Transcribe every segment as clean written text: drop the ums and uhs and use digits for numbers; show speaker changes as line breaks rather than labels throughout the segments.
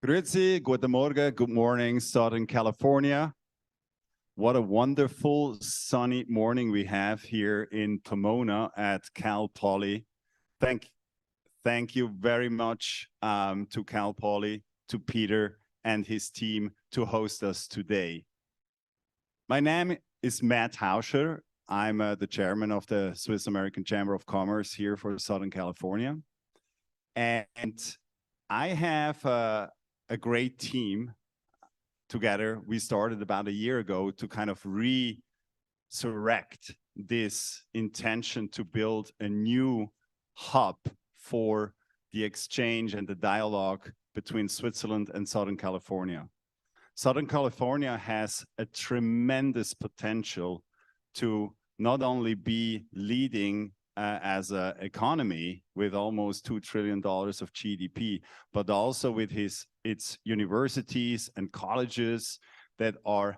Grüezi, guten Morgen, good morning, Southern California. What a wonderful sunny morning we have here in Pomona at CalPoly. Thank you very much to CalPoly, to Peter and his team to host us today. My name is Matt Hauscher. I'm the chairman of the Swiss American Chamber of Commerce here for Southern California. And I have a great team together. We started about a year ago to kind of resurrect this intention to build a new hub for the exchange and the dialogue between Switzerland and Southern California. Southern California has a tremendous potential to not only be leading as an economy with almost $2 trillion of GDP, but also with its universities and colleges that are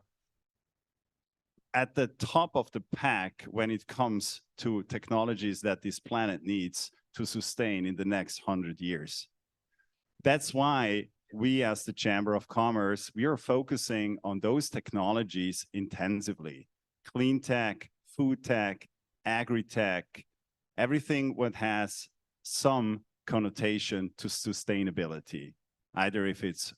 at the top of the pack when it comes to technologies that this planet needs to sustain in the next 100 years. That's why we as the Chamber of Commerce, we are focusing on those technologies intensively. Clean tech, food tech, agri-tech, everything what has some connotation to sustainability, either if it's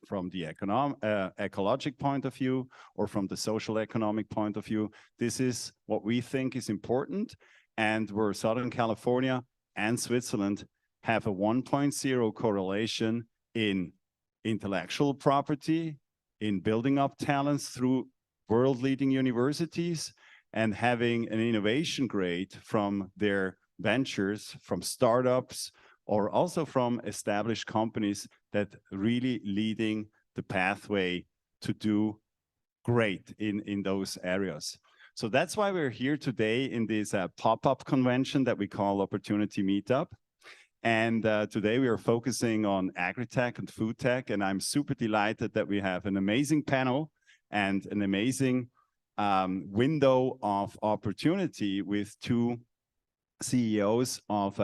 from the ecologic point of view or from the social economic point of view. This is what we think is important, and where Southern California and Switzerland have a 1.0 correlation in intellectual property, in building up talents through world-leading universities, and having an innovation grade from their ventures, from startups, or also from established companies that really leading the pathway to do great in those areas. So that's why we're here today in this pop-up convention that we call Opportunity MeetUp. And today we are focusing on agri-tech and food tech, and I'm super delighted that we have an amazing panel and an amazing window of opportunity with two CEOs of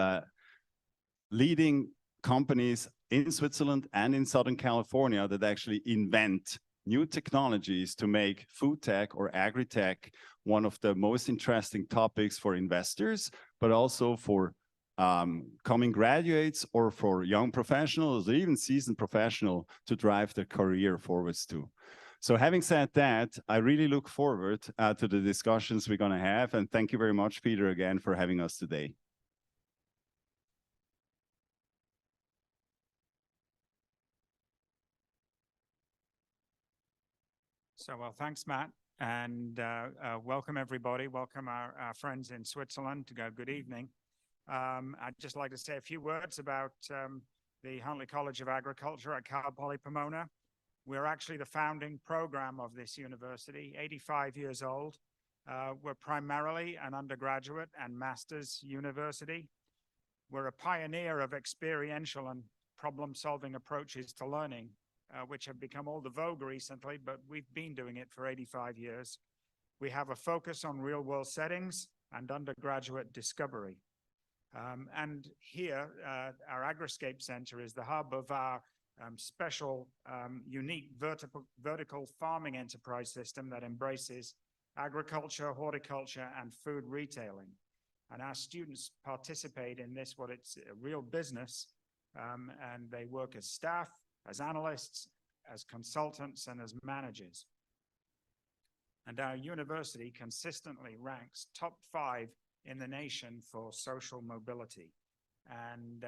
leading companies in Switzerland and in Southern California that actually invent new technologies to make food tech or agri-tech one of the most interesting topics for investors, but also for coming graduates or for young professionals or even seasoned professionals to drive their career forwards too. So having said that, I really look forward to the discussions we're going to have. And thank you very much, Peter, again, for having us today.
So, well, thanks, Matt. And welcome, everybody. Welcome our friends in Switzerland. Good evening. I'd just like to say a few words about the Huntley College of Agriculture at CalPoly Pomona. We're actually the founding program of this university, 85 years old. We're primarily an undergraduate and master's university. We're a pioneer of experiential and problem-solving approaches to learning, which have become all the vogue recently, but we've been doing it for 85 years. We have a focus on real-world settings and undergraduate discovery. And here, our AGRIscapes Center is the hub of our special, unique vertical farming enterprise system that embraces agriculture, horticulture, and food retailing. And our students participate in this, what it's a real business, and they work as staff, as analysts, as consultants, and as managers. And our university consistently ranks top 5 in the nation for social mobility. And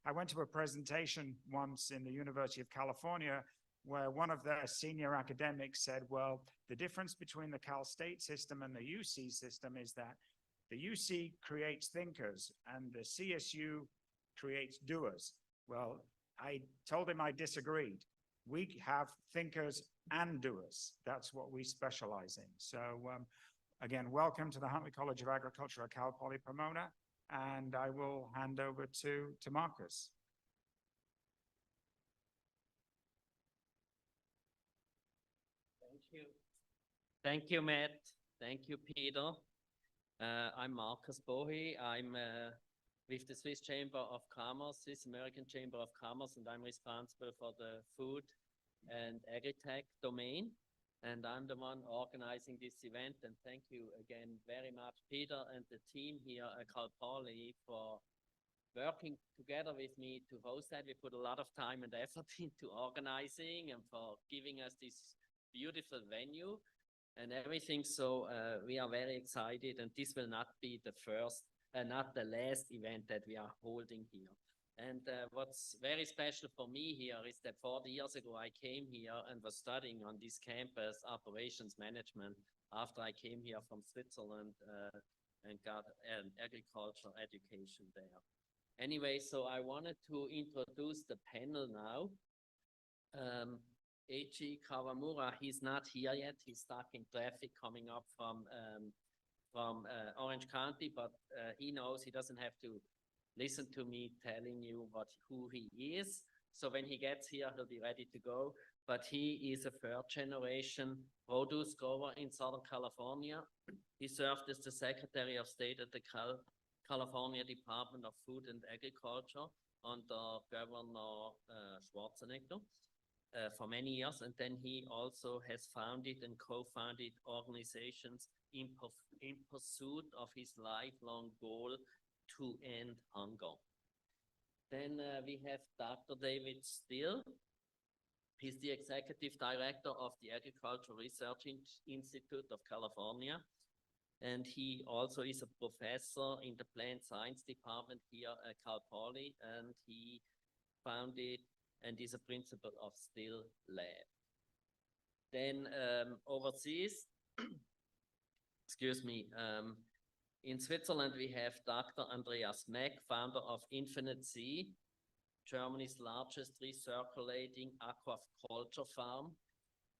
I went to a presentation once in the University of California where one of their senior academics said, well, the difference between the Cal State system and the UC system is that the UC creates thinkers and the CSU creates doers. Well, I told him I disagreed. We have thinkers and doers. That's what we specialize in. So again, welcome to the Huntley College of Agriculture at CalPoly Pomona. And I will hand over to Marcus.
Thank you. Thank you, Matt. Thank you, Peter. I'm Marcus Bohi. I'm with the Swiss Chamber of Commerce, Swiss American Chamber of Commerce, and I'm responsible for the food and agri-tech domain. And I'm the one organizing this event. And thank you again very much, Peter and the team here at CalPoly, for working together with me to host that. We put a lot of time and effort into organizing and for giving us this beautiful venue and everything. So we are very excited, and this will not be the first, not the last event that we are holding here. And what's very special for me here is that 40 years ago, I came here and was studying on this campus operations management after I came here from Switzerland and got an agricultural education there. Anyway, so I wanted to introduce the panel now. A.G. Kawamura, he's not here yet. He's stuck in traffic coming up from Orange County, but he knows he doesn't have to listen to me telling you who he is. So when he gets here, he'll be ready to go. But he is a third-generation produce grower in Southern California. He served as the Secretary of State at the California Department of Food and Agriculture under Governor Schwarzenegger for many years. And then he also has founded and co-founded organizations in pursuit of his lifelong goal to end hunger. Then we have Dr. David Still. He's the Executive Director of the Agricultural Research Institute of California. And he also is a professor in the Plant Science Department here at CalPoly. And he founded and is a principal of Still Lab. Then overseas, excuse me, in Switzerland, we have Dr. Andreas Meck, founder of Infinite Sea, Germany's largest recirculating aquaculture farm.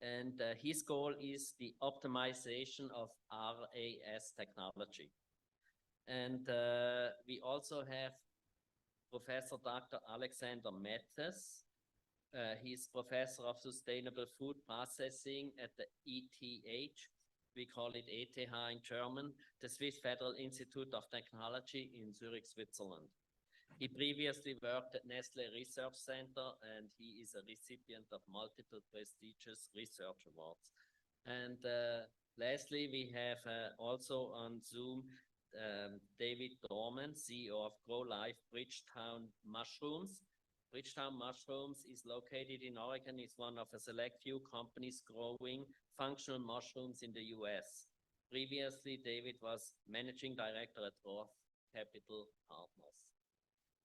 And his goal is the optimization of RAS technology. And we also have Professor Dr. Alexander Mettes. He's Professor of Sustainable Food Processing at the ETH. We call it ETH in German, the Swiss Federal Institute of Technology in Zurich, Switzerland. He previously worked at Nestle Research Center, and he is a recipient of multiple prestigious research awards. And lastly, we have also on Zoom David Dorman, CEO of Grow Life Bridgetown Mushrooms. Bridgetown Mushrooms is located in Oregon. It's one of a select few companies growing functional mushrooms in the US. Previously, David was managing director at Roth Capital Partners.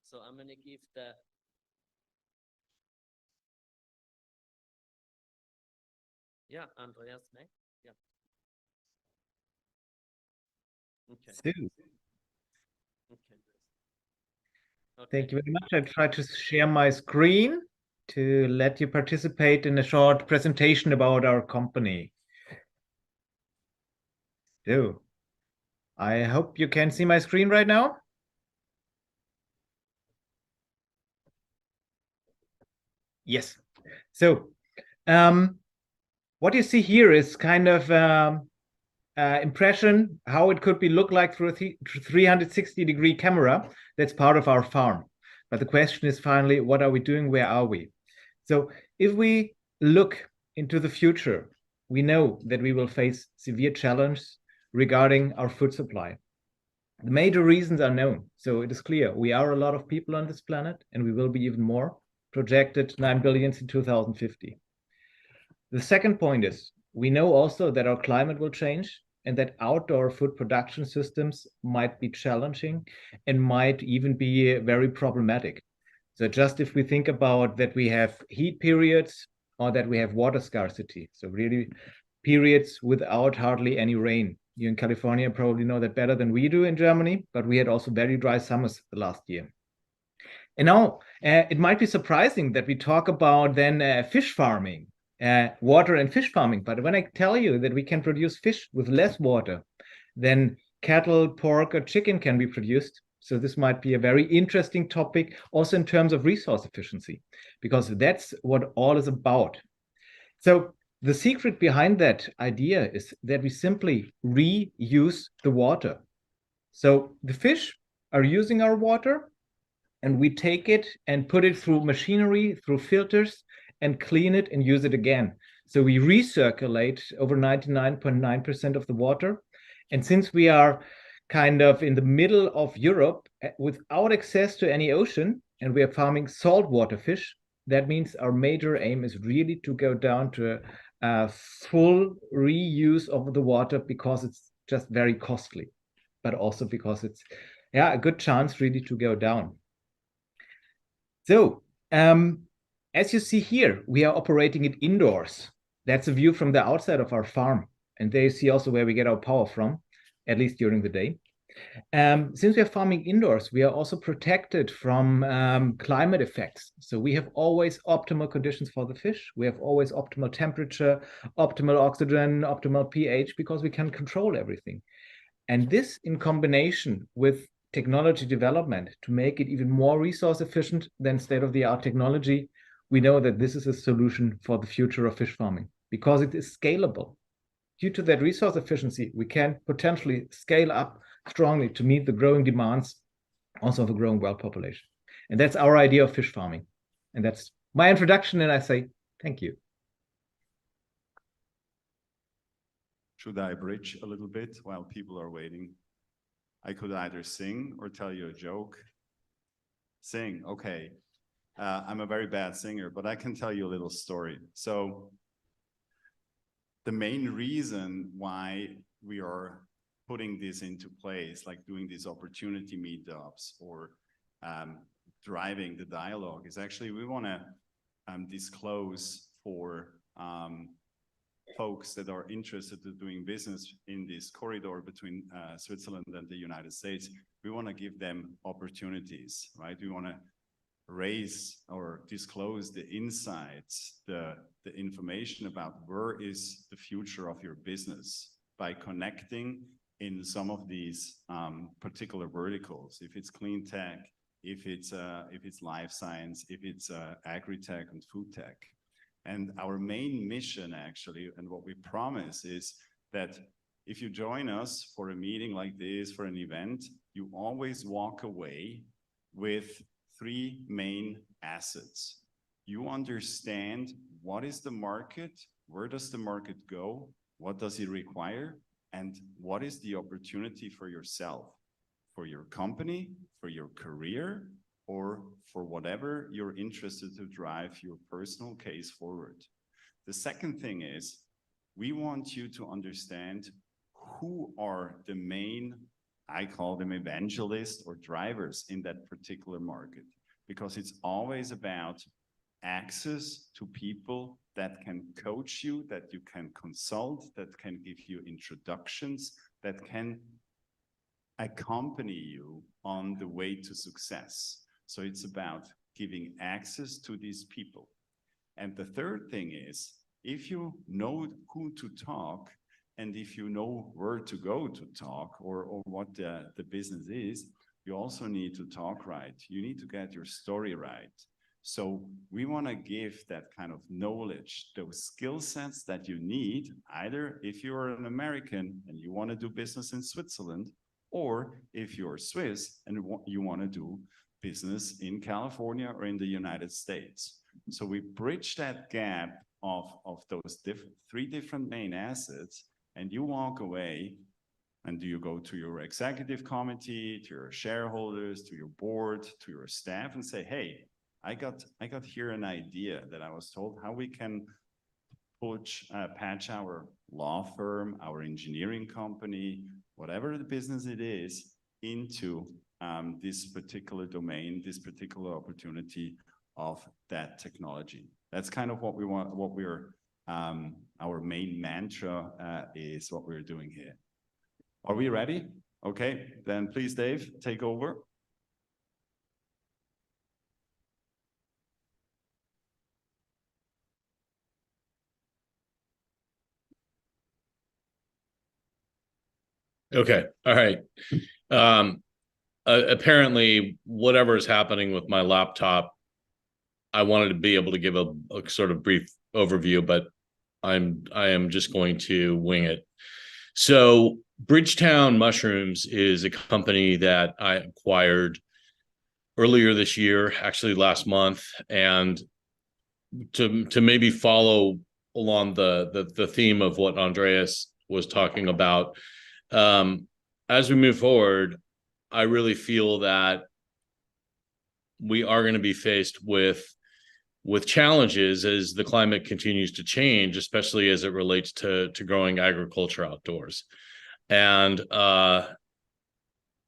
So I'm going to give the Andreas Meck. Yeah. Okay. Okay.
Thank you very much. I try to share my screen to let you participate in a short presentation about our company. So, I hope you can see my screen right now. Yes. So, what you see here is kind of impression how it could be look like through a 360-degree camera. That's part of our farm. But the question is finally, what are we doing? Where are we? So if we look into the future, we know that we will face severe challenges regarding our food supply. The major reasons are known. So it is clear we are a lot of people on this planet, and we will be even more, projected 9 billion in 2050. The second point is we know also that our climate will change and that outdoor food production systems might be challenging and might even be very problematic. So just if we think about that we have heat periods or that we have water scarcity, so really periods without hardly any rain. You in California probably know that better than we do in Germany, but we had also very dry summers last year. And now it might be surprising that we talk about then fish farming. Water and fish farming. But when I tell you that we can produce fish with less water than cattle, pork, or chicken can be produced, so this might be a very interesting topic also in terms of resource efficiency, because that's what all is about. So the secret behind that idea is that we simply reuse the water. So the fish are using our water, and we take it and put it through machinery, through filters, and clean it and use it again. So we recirculate over 99.9% of the water. And since we are kind of in the middle of Europe without access to any ocean, and we are farming saltwater fish, that means our major aim is really to go down to a full reuse of the water, because it's just very costly, but also because it's a good chance really to go down. So as you see here, we are operating it indoors. That's a view from the outside of our farm. And there you see also where we get our power from, at least during the day. Since we are farming indoors, we are also protected from climate effects. So we have always optimal conditions for the fish. We have always optimal temperature, optimal oxygen, optimal pH, because we can control everything. And this in combination with technology development to make it even more resource efficient than state-of-the-art technology, we know that this is a solution for the future of fish farming, because it is scalable. Due to that resource efficiency, we can potentially scale up strongly to meet the growing demands also of a growing world population. And that's our idea of fish farming. And that's my introduction, and I say thank you.
Should I bridge a little bit while people are waiting? I could either sing or tell you a joke. Sing, okay. I'm a very bad singer, but I can tell you a little story. So the main reason why we are putting this into place, like doing these opportunity meetups or driving the dialogue, is actually we want to disclose for folks that are interested in doing business in this corridor between Switzerland and the United States. We want to give them opportunities, right? We want to raise or disclose the insights, the information about where is the future of your business by connecting in some of these particular verticals. If it's clean tech, if it's life science, if it's agri-tech and food tech. And our main mission actually, and what we promise, is that if you join us for a meeting like this, for an event, you always walk away with 3 main assets. You understand what is the market, where does the market go, what does it require, and what is the opportunity for yourself, for your company, for your career, or for whatever you're interested to drive your personal case forward. The second thing is, we want you to understand who are the main, I call them evangelists or drivers in that particular market, because it's always about access to people that can coach you, that you can consult, that can give you introductions, that can accompany you on the way to success. So it's about giving access to these people. And the third thing is, if you know who to talk, and if you know where to go to talk, or what the business is, you also need to talk right. You need to get your story right. So we want to give that kind of knowledge, those skill sets that you need, either if you're an American and you want to do business in Switzerland, or if you're Swiss and you want to do business in California or in the United States. So we bridge that gap of those 3 different main assets, and you walk away and you go to your executive committee, to your shareholders, to your board, to your staff, and say, hey, I got here an idea that I was told how we can patch our law firm, our engineering company, whatever the business it is, into this particular domain, this particular opportunity of that technology. That's kind of what we want, what we're, our main mantra is what we're doing here. Are we ready? Okay, then please, Dave, take over.
Okay, all right. Apparently, whatever is happening with my laptop, I wanted to be able to give a sort of brief overview, but I am just going to wing it. So Bridgetown Mushrooms is a company that I acquired earlier this year, actually last month, and to maybe follow along the theme of what Andreas was talking about, as we move forward, I really feel that we are going to be faced with challenges as the climate continues to change, especially as it relates to growing agriculture outdoors. And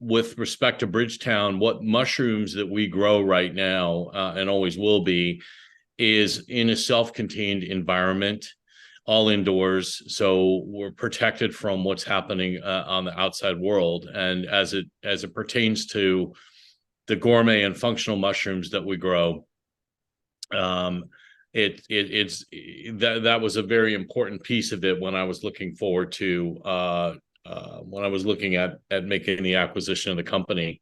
with respect to Bridgetown, what mushrooms that we grow right now and always will be is in a self-contained environment, all indoors. So we're protected from what's happening on the outside world. And as it pertains to the gourmet and functional mushrooms that we grow, it's that was a very important piece of it when I was looking forward to when I was looking at making the acquisition of the company.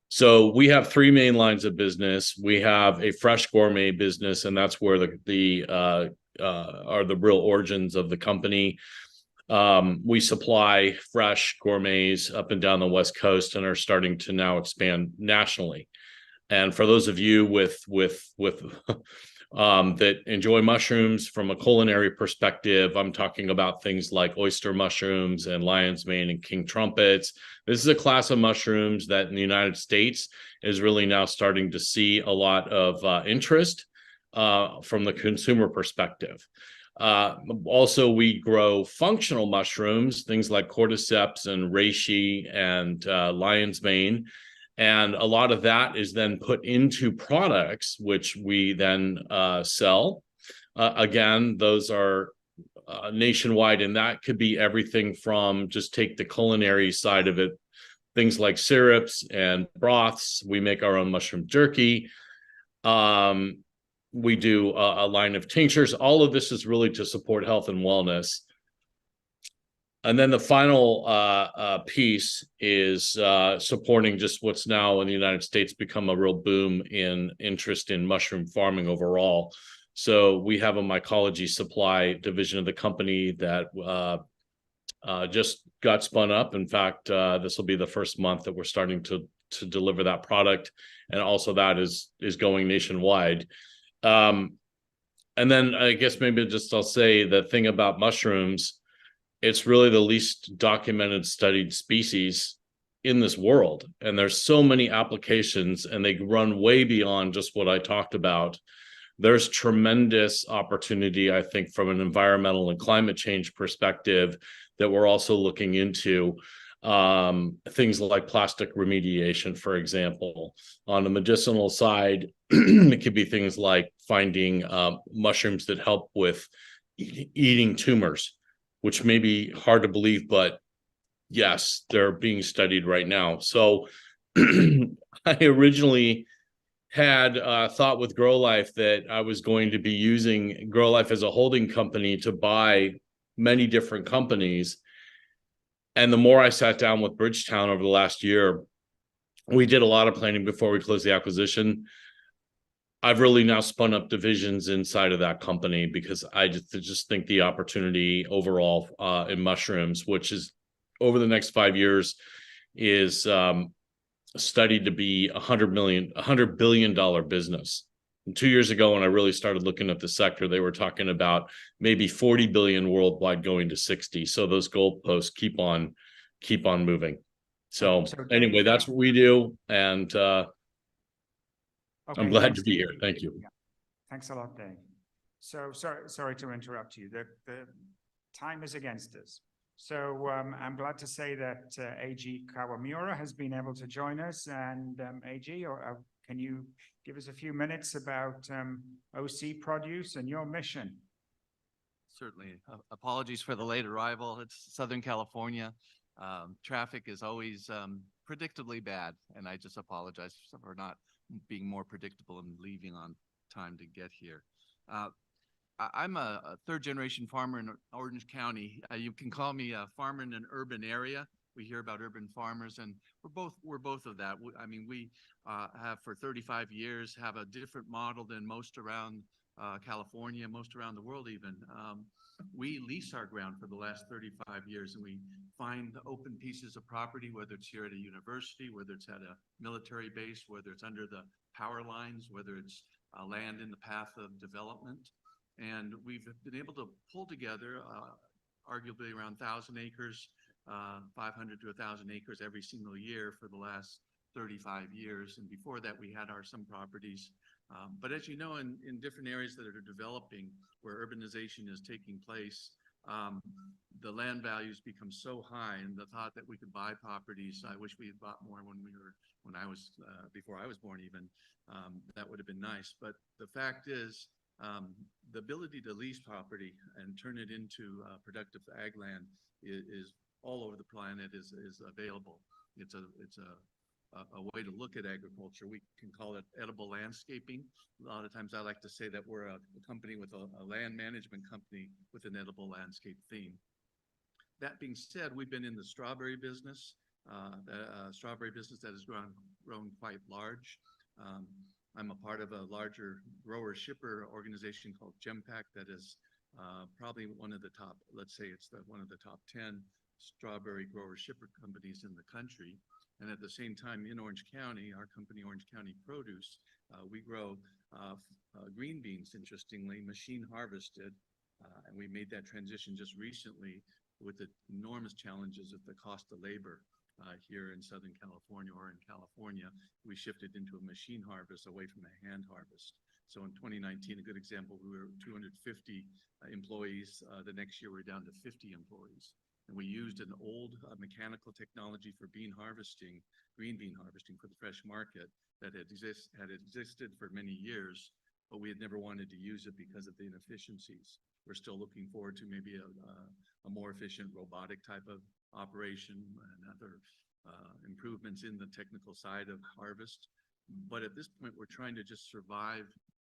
So we have three main lines of business. We have a fresh gourmet business, and that's where the are the real origins of the company. We supply fresh gourmets up and down the West Coast and are starting to now expand nationally. And for those of you with that enjoy mushrooms from a culinary perspective, I'm talking about things like oyster mushrooms and lion's mane and king trumpets. This is a class of mushrooms that in the United States is really now starting to see a lot of interest from the consumer perspective. Also, we grow functional mushrooms, things like cordyceps and reishi and lion's mane. And a lot of that is then put into products, which we then sell. Again, those are nationwide, and that could be everything from, just take the culinary side of it, things like syrups and broths. We make our own mushroom jerky. We do a line of tinctures. All of this is really to support health and wellness. And then the final piece is supporting just what's now in the United States become a real boom in interest in mushroom farming overall. So we have a mycology supply division of the company that just got spun up. In fact, this will be the first month that we're starting to deliver that product, and also that is going nationwide. And then I guess maybe just I'll say the thing about mushrooms, it's really the least documented studied species in this world. And there's so many applications, and they run way beyond just what I talked about. There's tremendous opportunity, I think, from an environmental and climate change perspective that we're also looking into. Things like plastic remediation, for example. On the medicinal side, it could be things like finding mushrooms that help with eating tumors, which may be hard to believe, but yes, they're being studied right now. So I originally had thought with Grow Life that I was going to be using Grow Life as a holding company to buy many different companies. And the more I sat down with Bridgetown over the last year, we did a lot of planning before we closed the acquisition. I've really now spun up divisions inside of that company because I just think the opportunity overall in mushrooms, which is over the next 5 years, is studied to be $100 billion business. And 2 years ago, when I really started looking at the sector, they were talking about maybe 40 billion worldwide going to 60. So those goalposts keep on moving. So anyway, that's what we do, and
Okay,
I'm glad to be here. Thank you.
Yeah. Thanks a lot, Dave. So sorry to interrupt you. The time is against us. So I'm glad to say that AG Kawamura has been able to join us. And AG, can you give us a few minutes about OC Produce and your mission?
Certainly. Apologies for the late arrival. It's Southern California. Traffic is always predictably bad, and I just apologize for not being more predictable and leaving on time to get here. I'm a third-generation farmer in Orange County. You can call me a farmer in an urban area. We hear about urban farmers, and we're both of that. I mean, we have for 35 years have a different model than most around California, most around the world even. We lease our ground for the last 35 years, and we find open pieces of property, whether it's here at a university, whether it's at a military base, whether it's under the power lines, whether it's land in the path of development. And we've been able to pull together arguably around 1,000 acres, 500 to 1,000 acres every single year for the last 35 years. And before that, we had some properties. But as you know, in different areas that are developing, where urbanization is taking place, the land values become so high, and the thought that we could buy properties, I wish we had bought more before I was born even, that would have been nice. But the fact is, the ability to lease property and turn it into productive ag land is all over the planet is available. It's a way to look at agriculture. We can call it edible landscaping. A lot of times I like to say that we're a company with a land management company with an edible landscape theme. That being said, we've been in the strawberry business, that has grown quite large. I'm a part of a larger grower shipper organization called GEMPAC that is probably one of the top, let's say it's one of the top 10 strawberry grower shipper companies in the country. And at the same time, in Orange County, our company, Orange County Produce, we grow green beans, interestingly, machine harvested. And we made that transition just recently with the enormous challenges of the cost of labor here in Southern California or in California. We shifted into a machine harvest away from a hand harvest. So in 2019, a good example, we were 250 employees. The next year, we're down to 50 employees. And we used an old mechanical technology for green bean harvesting for the fresh market that had existed for many years, but we had never wanted to use it because of the inefficiencies. We're still looking forward to maybe a more efficient robotic type of operation and other improvements in the technical side of harvest. But at this point, we're trying to just survive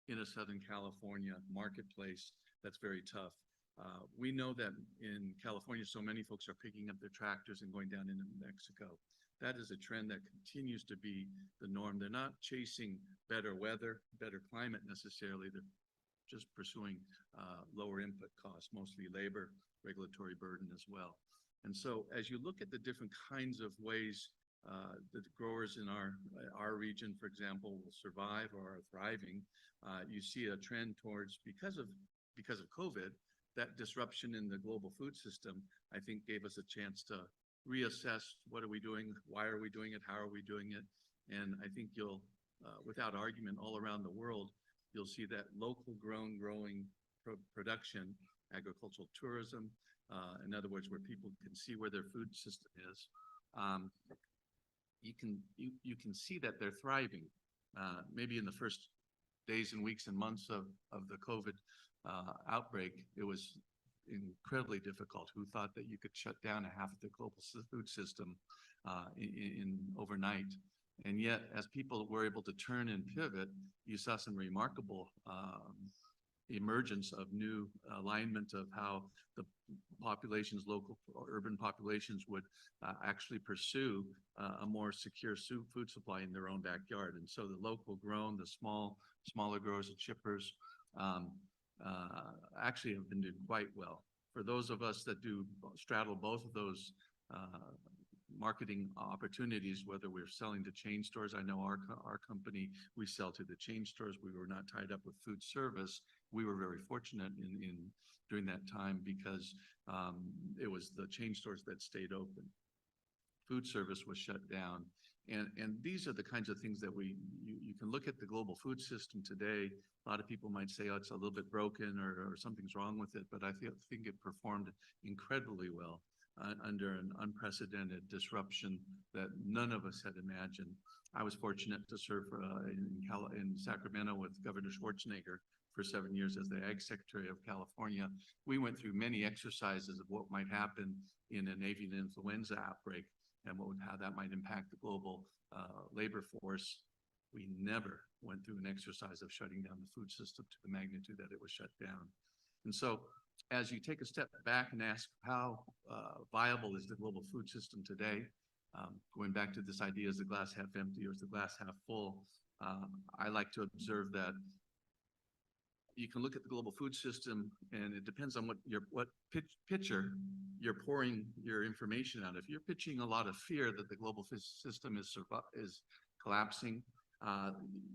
in a Southern California marketplace that's very tough. We know that in California, so many folks are picking up their tractors and going down into Mexico. That is a trend that continues to be the norm. They're not chasing better weather, better climate necessarily. They're just pursuing lower input costs, mostly labor, regulatory burden as well. And so as you look at the different kinds of ways that growers in our region, for example, will survive or are thriving, you see a trend towards, because of COVID, that disruption in the global food system, I think, gave us a chance to reassess what are we doing, why are we doing it, how are we doing it. And I think you'll, without argument, all around the world, you'll see that local growing production, agricultural tourism, in other words, where people can see where their food system is, you can see that they're thriving. Maybe in the first days and weeks and months of the COVID outbreak, it was incredibly difficult. Who thought that you could shut down a half of the global food system in overnight? And yet, as people were able to turn and pivot, you saw some remarkable emergence of new alignment of how the populations, local or urban populations, would actually pursue a more secure food supply in their own backyard. And so the local grown, the smaller growers and shippers actually have been doing quite well. For those of us that do straddle both of those marketing opportunities, whether we're selling to chain stores, I know our company, we sell to the chain stores. We were not tied up with food service. We were very fortunate in during that time because it was the chain stores that stayed open. Food service was shut down. And these are the kinds of things that you can look at the global food system today. A lot of people might say, oh, it's a little bit broken or something's wrong with it, but I think it performed incredibly well under an unprecedented disruption that none of us had imagined. I was fortunate to serve in Sacramento with Governor Schwarzenegger for 7 years as the Ag Secretary of California. We went through many exercises of what might happen in an avian influenza outbreak and how that might impact the global labor force. We never went through an exercise of shutting down the food system to the magnitude that it was shut down. And so as you take a step back and ask how viable is the global food system today, going back to this idea, is the glass half empty or is the glass half full? I like to observe that you can look at the global food system, and it depends on what picture you're pouring your information out. If you're pitching a lot of fear that the global system is collapsing,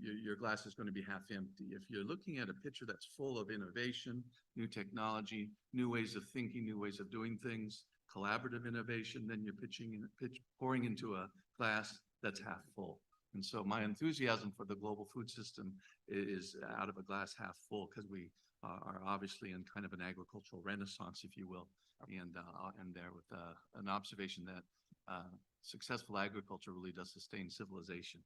your glass is going to be half empty. If you're looking at a picture that's full of innovation, new technology, new ways of thinking, new ways of doing things, collaborative innovation, then you're pouring into a glass that's half full. And so my enthusiasm for the global food system is out of a glass half full, because we are obviously in kind of an agricultural renaissance, if you will, and there with an observation that successful agriculture really does sustain civilization.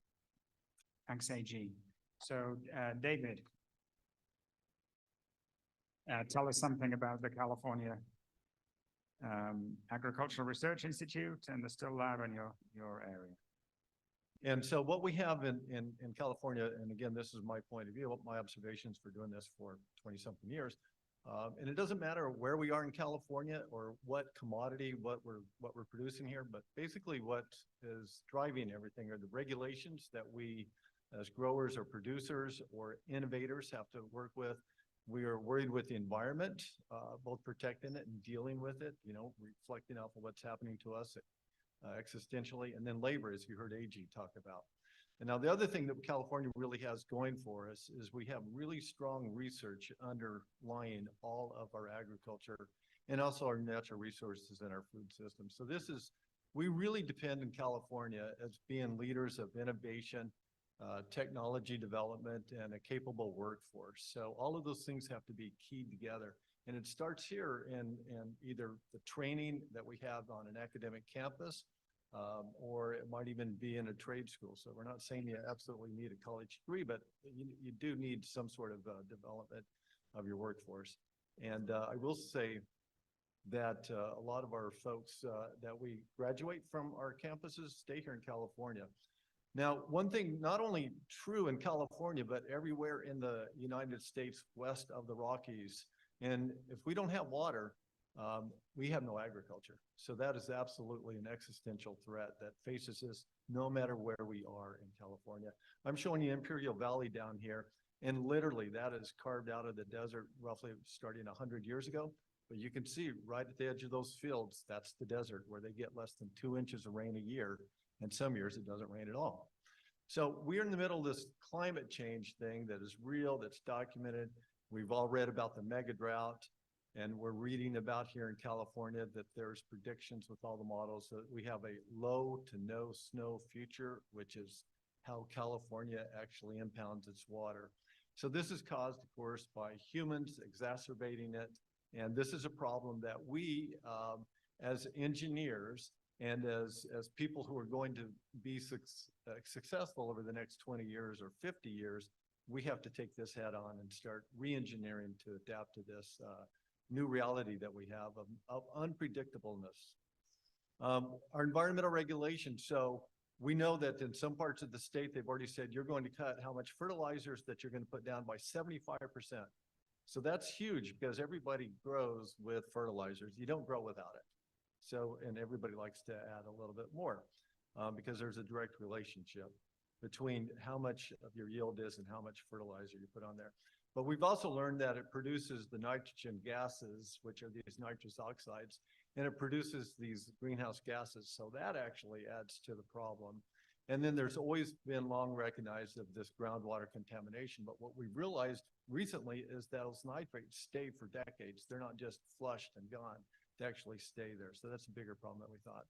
Thanks, AG. So, David, tell us something about the California Agricultural Research Institute and the still lab in your area.
And so what we have in California, and again, this is my point of view, my observations for doing this for 20-something years, and it doesn't matter where we are in California or what commodity, what we're producing here, but basically what is driving everything are the regulations that we as growers or producers or innovators have to work with. We are worried with the environment, both protecting it and dealing with it, reflecting off of what's happening to us existentially, and then labor, as you heard AG talk about. And now the other thing that California really has going for us is we have really strong research underlying all of our agriculture and also our natural resources and our food system. So we really depend in California as being leaders of innovation, technology development, and a capable workforce. So all of those things have to be keyed together. And it starts here in either the training that we have on an academic campus, or it might even be in a trade school. So we're not saying you absolutely need a college degree, but you do need some sort of development of your workforce. And I will say that a lot of our folks that we graduate from our campuses stay here in California. Now, one thing not only true in California, but everywhere in the United States west of the Rockies, and if we don't have water, we have no agriculture. So that is absolutely an existential threat that faces us no matter where we are in California. I'm showing you Imperial Valley down here, and literally that is carved out of the desert roughly starting 100 years ago. But you can see right at the edge of those fields, that's the desert where they get less than 2 inches of rain a year, and some years it doesn't rain at all. So we're in the middle of this climate change thing that is real, that's documented. We've all read about the mega drought, and we're reading about here in California that there's predictions with all the models that we have a low to no snow future, which is how California actually impounds its water. So this is caused, of course, by humans exacerbating it. And this is a problem that we, as engineers and as people who are going to be successful over the next 20 years or 50 years, we have to take this head on and start re-engineering to adapt to this new reality that we have of unpredictableness. Our environmental regulations. So we know that in some parts of the state, they've already said you're going to cut how much fertilizers that you're going to put down by 75%. So that's huge because everybody grows with fertilizers. You don't grow without it. So, and everybody likes to add a little bit more because there's a direct relationship between how much of your yield is and how much fertilizer you put on there. But we've also learned that it produces the nitrogen gases, which are these nitrous oxides, and it produces these greenhouse gases. So that actually adds to the problem. And then there's always been long recognized of this groundwater contamination. But what we've realized recently is that those nitrates stay for decades. They're not just flushed and gone. They actually stay there. So that's a bigger problem than we thought.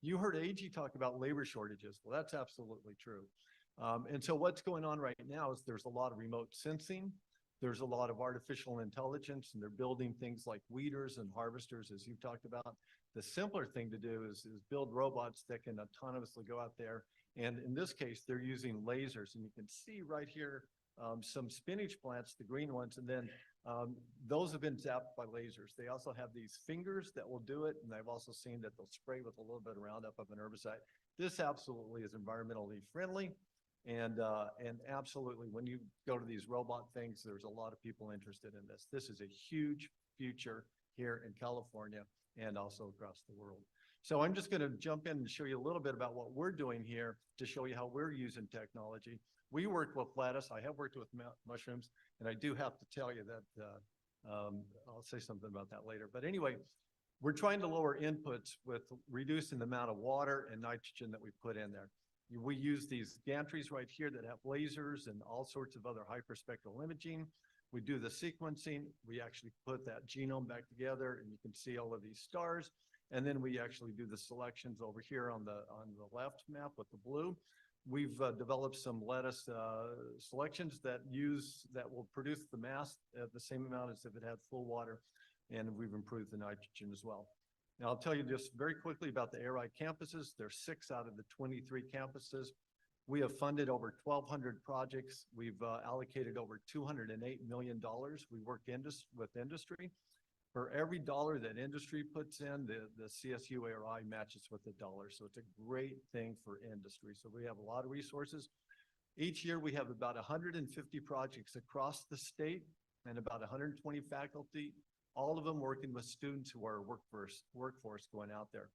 You heard AG talk about labor shortages. Well, that's absolutely true. And so what's going on right now is there's a lot of remote sensing. There's a lot of artificial intelligence, and they're building things like weeders and harvesters, as you've talked about. The simpler thing to do is build robots that can autonomously go out there. And in this case, they're using lasers. And you can see right here some spinach plants, the green ones, and then those have been zapped by lasers. They also have these fingers that will do it, and I've also seen that they'll spray with a little bit of Roundup of an herbicide. This absolutely is environmentally friendly. And absolutely, when you go to these robot things, there's a lot of people interested in this. This is a huge future here in California and also across the world. So I'm just going to jump in and show you a little bit about what we're doing here to show you how we're using technology. We work with lettuce. I have worked with mushrooms, And I do have to tell you that, I'll say something about that later. But anyway, we're trying to lower inputs with reducing the amount of water and nitrogen that we put in there. We use these gantries right here that have lasers and all sorts of other hyperspectral imaging. We do the sequencing. We actually put that genome back together, and you can see all of these stars. And then we actually do the selections over here on the left map with the blue. We've developed some lettuce selections that will produce the mass at the same amount as if it had full water, and we've improved the nitrogen as well. Now, I'll tell you just very quickly about the ARI campuses. There's 6 out of the 23 campuses. We have funded over 1,200 projects. We've allocated over $208 million. We work with industry. For every dollar that industry puts in, the CSU ARI matches with $1. So it's a great thing for industry. So we have a lot of resources. Each year we have about 150 projects across the state and about 120 faculty, all of them working with students who are workforce going out there.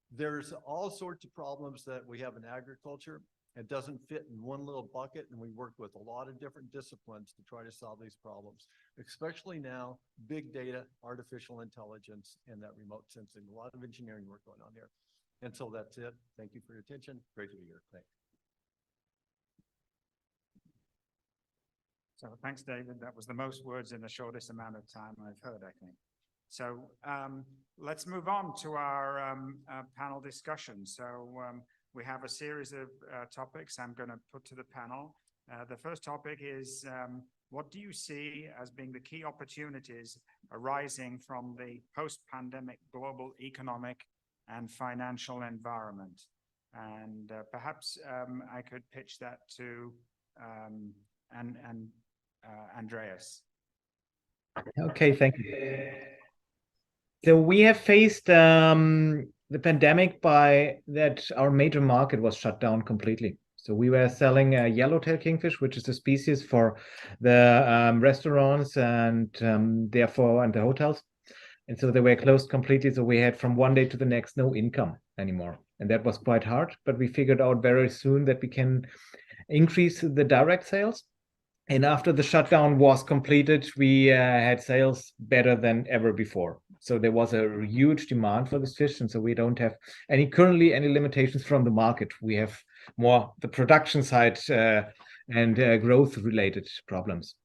There's all sorts of problems that we have in agriculture. It doesn't fit in one little bucket, and we work with a lot of different disciplines to try to solve these problems, especially now, big data, artificial intelligence, and that remote sensing. A lot of engineering work going on here. And so that's it. Thank you for your attention. Great to be here. Thanks.
So thanks, David. That was the most words in the shortest amount of time I've heard, I think. So let's move on to our panel discussion. So we have a series of topics I'm going to put to the panel. The first topic is, what do you see as being the key opportunities arising from the post-pandemic global economic and financial environment? And perhaps I could pitch that to Andreas.
Okay, thank you. So we have faced the pandemic by that our major market was shut down completely. So we were selling yellowtail kingfish, which is a species for the restaurants and therefore and the hotels. And so they were closed completely. So we had from one day to the next no income anymore. And that was quite hard. But we figured out very soon that we can increase the direct sales. And after the shutdown was completed, we had sales better than ever before. So there was a huge demand for this fish. And so we don't have currently any limitations from the market. We have more the production side and growth related problems.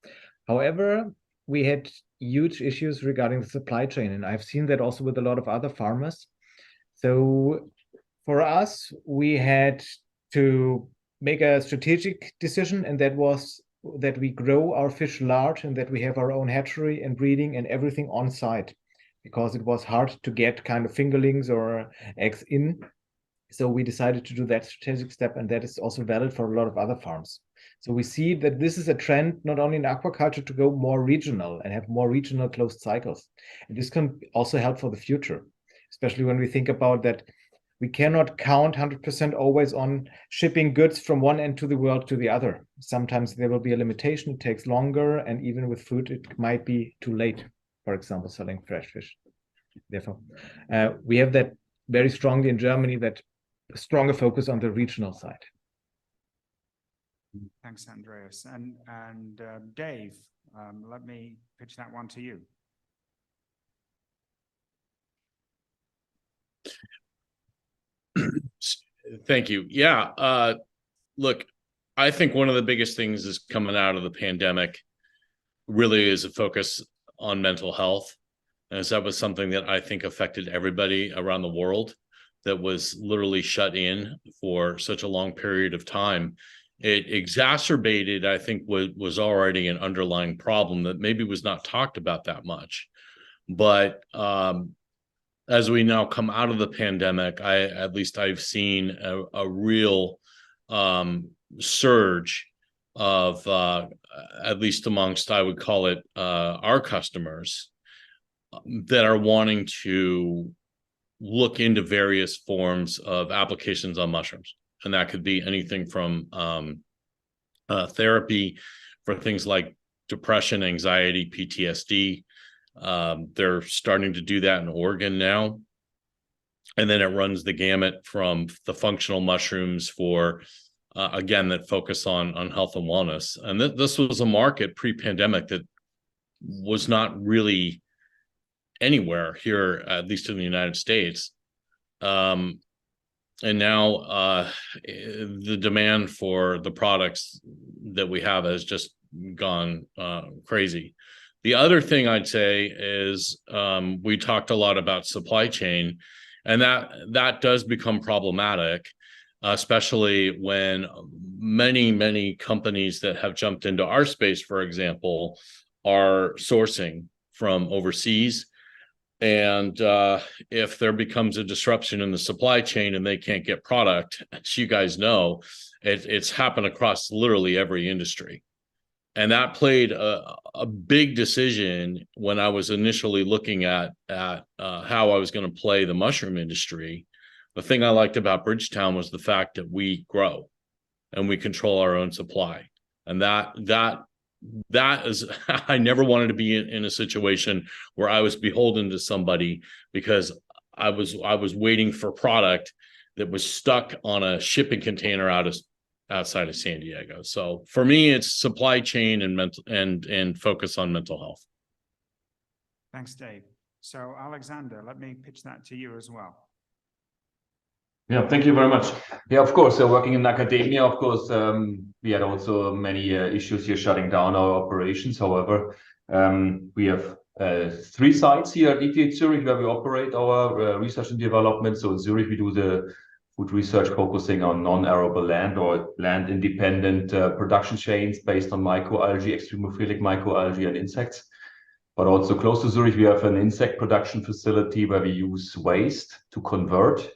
However, we had huge issues regarding the supply chain. And I've seen that also with a lot of other farmers. So for us, we had to make a strategic decision, and that was that we grow our fish large and that we have our own hatchery and breeding and everything on site, because it was hard to get kind of fingerlings or eggs in. So we decided to do that strategic step, and that is also valid for a lot of other farms. So we see that this is a trend not only in aquaculture to go more regional and have more regional closed cycles. And this can also help for the future, especially when we think about that we cannot count 100% always on shipping goods from one end to the world to the other. Sometimes there will be a limitation, it takes longer, and even with food, it might be too late, for example, selling fresh fish. Therefore, we have that very strongly in Germany, that stronger focus on the regional side.
Thanks, Andreas. And Dave, let me pitch that one to you.
Thank you. Yeah. Look, I think one of the biggest things is coming out of the pandemic really is a focus on mental health. And so that was something that I think affected everybody around the world, that was literally shut in for such a long period of time. It exacerbated, I think, what was already an underlying problem that maybe was not talked about that much. But as we now come out of the pandemic, I've seen a real surge of, at least amongst, I would call it, our customers that are wanting to look into various forms of applications on mushrooms. And that could be anything from therapy for things like depression, anxiety, PTSD. They're starting to do that in Oregon now. And then it runs the gamut from the functional mushrooms for again, that focus on health and wellness. And this was a market pre-pandemic that was not really anywhere here, at least in the United States. And now the demand for the products that we have has just gone crazy. The other thing I'd say is we talked a lot about supply chain, and that does become problematic, especially when many companies that have jumped into our space, for example, are sourcing from overseas. And if there becomes a disruption in the supply chain and they can't get product, as you guys know, it's happened across literally every industry. And that played a big decision when I was initially looking at how I was going to play the mushroom industry. The thing I liked about Bridgetown was the fact that we grow and we control our own supply. And that is, I never wanted to be in a situation where I was beholden to somebody because I was waiting for product that was stuck on a shipping container outside of San Diego. So for me, it's supply chain and mental and focus on mental health.
Thanks, Dave. So Alexander, let me pitch that to you as well.
Yeah, thank you very much. Yeah, of course, working in academia, of course, we had also many issues here shutting down our operations. However, we have 3 sites here at ETH Zurich where we operate our research and development. So in Zurich, we do the food research focusing on non-arable land or land-independent production chains based on microalgae, extremophilic microalgae and insects. But also close to Zurich, we have an insect production facility where we use waste to convert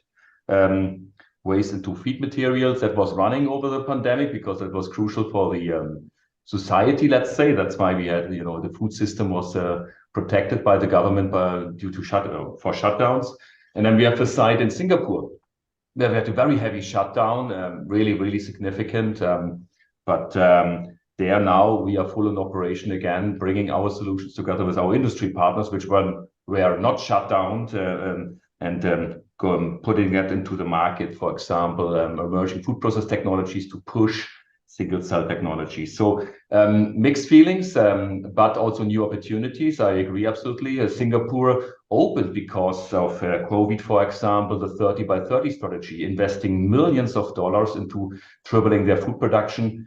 waste into feed materials. That was running over the pandemic because it was crucial for the society, let's say. That's why we had, the food system was protected by the government due to shutdowns. And then we have a site in Singapore where we had a very heavy shutdown, really significant. But there now we are full in operation again, bringing our solutions together with our industry partners, which were not shut down, and putting that into the market, for example, emerging food process technologies to push single cell technology. So mixed feelings, but also new opportunities. I agree absolutely. Singapore opened because of COVID, for example, the 30 by 30 strategy, investing millions of dollars into tripling their food production.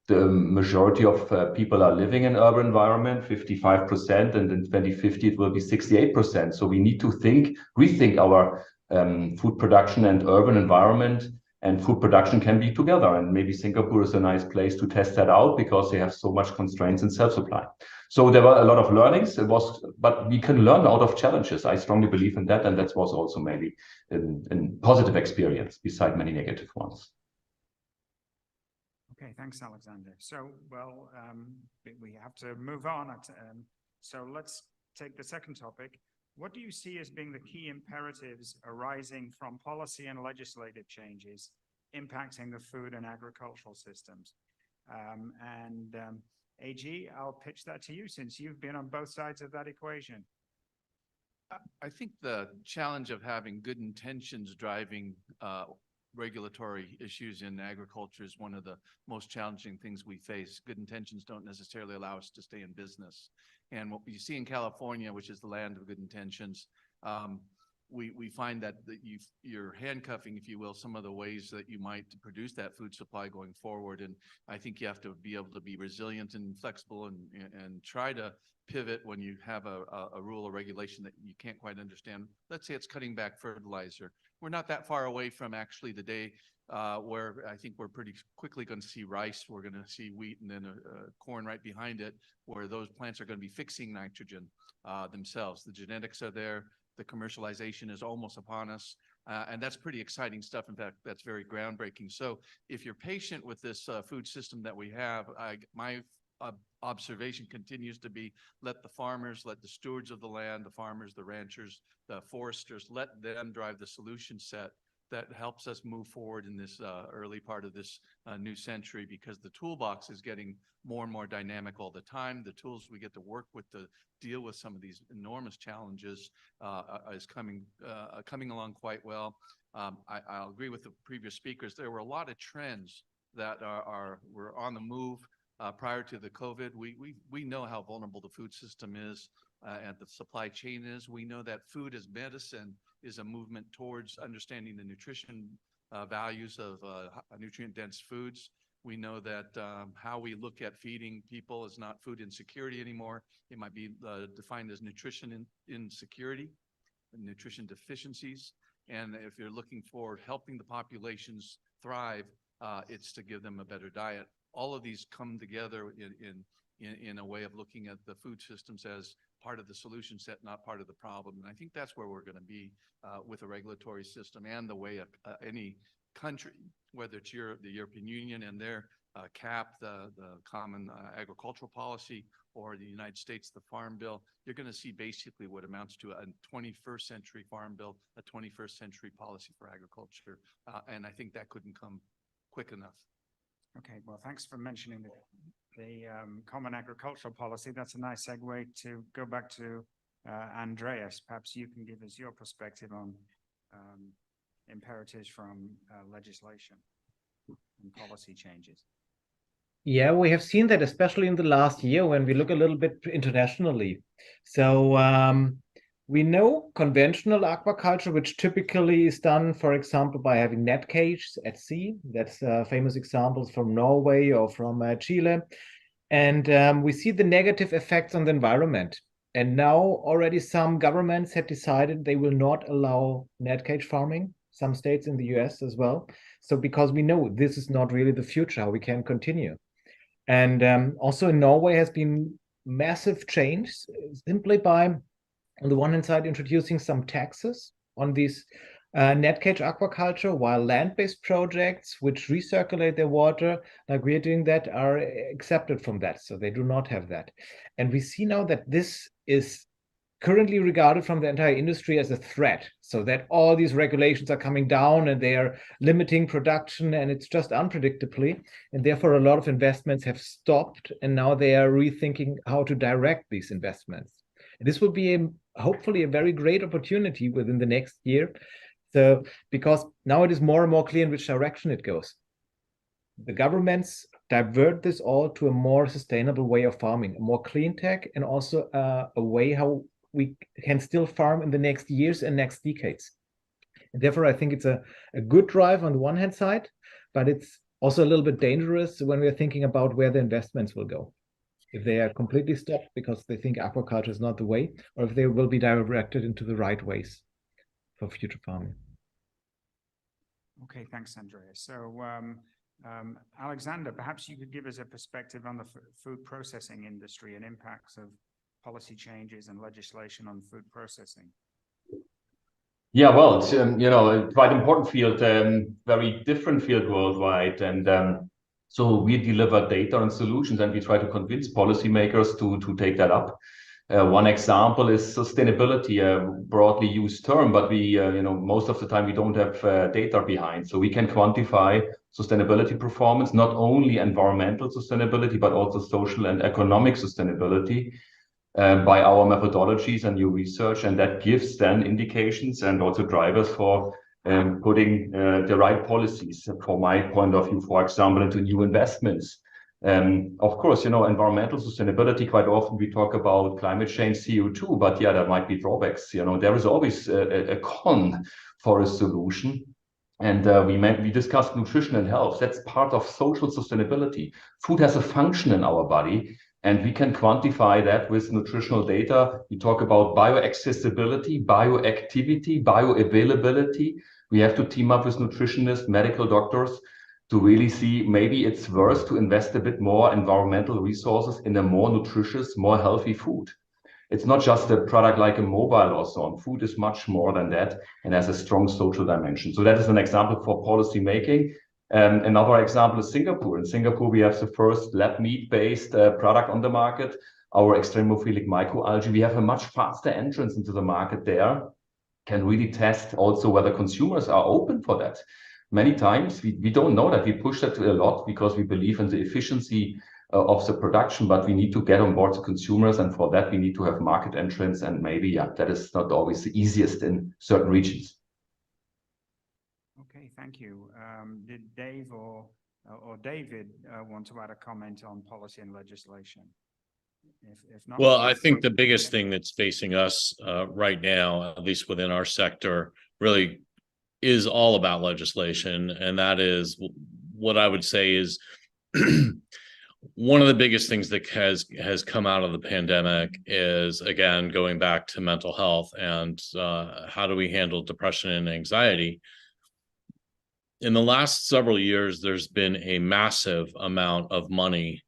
The majority of people are living in urban environment, 55%, and in 2050 it will be 68%. So we need to rethink our food production and urban environment, and food production can be together. And maybe Singapore is a nice place to test that out because they have so much constraints in self-supply. So there were a lot of learnings. But we can learn out of challenges. I strongly believe in that, and that was also maybe a positive experience beside many negative ones.
Okay, thanks, Alexander. So, well, we have to move on. So let's take the second topic. What do you see as being the key imperatives arising from policy and legislative changes impacting the food and agricultural systems? AG, I'll pitch that to you since you've been on both sides of that equation.
I think the challenge of having good intentions driving regulatory issues in agriculture is one of the most challenging things we face. Good intentions don't necessarily allow us to stay in business. And what you see in California, which is the land of good intentions, we find that you're handcuffing, if you will, some of the ways that you might produce that food supply going forward. And I think you have to be able to be resilient and flexible and try to pivot when you have a rule or regulation that you can't quite understand. Let's say it's cutting back fertilizer. We're not that far away from actually the day where I think we're pretty quickly going to see rice. We're going to see wheat and then corn right behind it, where those plants are going to be fixing nitrogen themselves. The genetics are there. The commercialization is almost upon us. And that's pretty exciting stuff. In fact, that's very groundbreaking. So if you're patient with this food system that we have, my observation continues to be let the farmers, let the stewards of the land, the farmers, the ranchers, the foresters, let them drive the solution set that helps us move forward in this early part of this new century, because the toolbox is getting more and more dynamic all the time. The tools we get to work with to deal with some of these enormous challenges is coming along quite well. I'll agree with the previous speakers. There were a lot of trends that were on the move prior to the COVID. We know how vulnerable the food system is and the supply chain is. We know that food as medicine is a movement towards understanding the nutrition values of nutrient-dense foods. We know that how we look at feeding people is not food insecurity anymore. It might be defined as nutrition insecurity and nutrition deficiencies. And if you're looking for helping the populations thrive, it's to give them a better diet. All of these come together in a way of looking at the food systems as part of the solution set, not part of the problem. And I think that's where we're going to be with a regulatory system and the way any country, whether it's the European Union and their CAP, the Common Agricultural Policy, or the United States, the Farm Bill, you're going to see basically what amounts to a 21st century Farm Bill, a 21st century policy for agriculture. And I think that couldn't come quick enough.
Okay, well, thanks for mentioning the Common Agricultural Policy. That's a nice segue to go back to Andreas. Perhaps you can give us your perspective on imperatives from legislation and policy changes.
Yeah, we have seen that, especially in the last year when we look a little bit internationally. So we know conventional aquaculture, which typically is done, for example, by having net cages at sea. That's famous examples from Norway or from Chile. And we see the negative effects on the environment. And now already some governments have decided they will not allow net cage farming, some states in the US as well. So because we know this is not really the future, how we can continue. And also in Norway has been massive change simply by, on the one hand side, introducing some taxes on these net cage aquaculture, while land-based projects which recirculate their water, like we're doing that, are accepted from that. So they do not have that. And we see now that this is currently regarded from the entire industry as a threat, so that all these regulations are coming down and they are limiting production, and it's just unpredictably, and therefore a lot of investments have stopped, and now they are rethinking how to direct these investments. And this will be hopefully a very great opportunity within the next year. So because now it is more and more clear in which direction it goes. The governments divert this all to a more sustainable way of farming, a more clean tech, and also a way how we can still farm in the next years and next decades. And therefore, I think it's a good drive on the one hand side, but it's also a little bit dangerous when we're thinking about where the investments will go. If they are completely stopped because they think aquaculture is not the way, or if they will be directed into the right ways for future farming.
Okay, thanks, Andreas. So, Alexander, perhaps you could give us a perspective on the food processing industry and impacts of policy changes and legislation on food processing.
Yeah, well, it's a quite important field, very different field worldwide, and so we deliver data and solutions, and we try to convince policymakers to take that up. One example is sustainability, a broadly used term, but we, most of the time we don't have data behind. So we can quantify sustainability performance, not only environmental sustainability, but also social and economic sustainability by our methodologies and new research. And that gives then indications and also drivers for putting the right policies, from my point of view, for example, into new investments. Of course, environmental sustainability, quite often we talk about climate change, CO2, but yeah, there might be drawbacks. There is always a con for a solution. And we discussed nutrition and health. That's part of social sustainability. Food has a function in our body, and we can quantify that with nutritional data. We talk about bioaccessibility, bioactivity, bioavailability. We have to team up with nutritionists, medical doctors, to really see maybe it's worth to invest a bit more environmental resources in a more nutritious, more healthy food. It's not just a product like a mobile or so on. Food is much more than that and has a strong social dimension. So that is an example for policy making. Another example is Singapore. In Singapore, we have the first lab meat-based product on the market, our extremophilic microalgae. We have a much faster entrance into the market there. can really test also whether consumers are open for that. Many times we don't know that. We push that a lot because we believe in the efficiency of the production, but we need to get on board the consumers, and for that we need to have market entrance, and maybe that is not always the easiest in certain regions.
Okay, thank you. Did Dave or David want to add a comment on policy and legislation? If not,
well, I think the biggest thing that's facing us right now, at least within our sector, really is all about legislation, and that is what I would say is one of the biggest things that has come out of the pandemic is, again, going back to mental health and how do we handle depression and anxiety. In the last several years, there's been a massive amount of money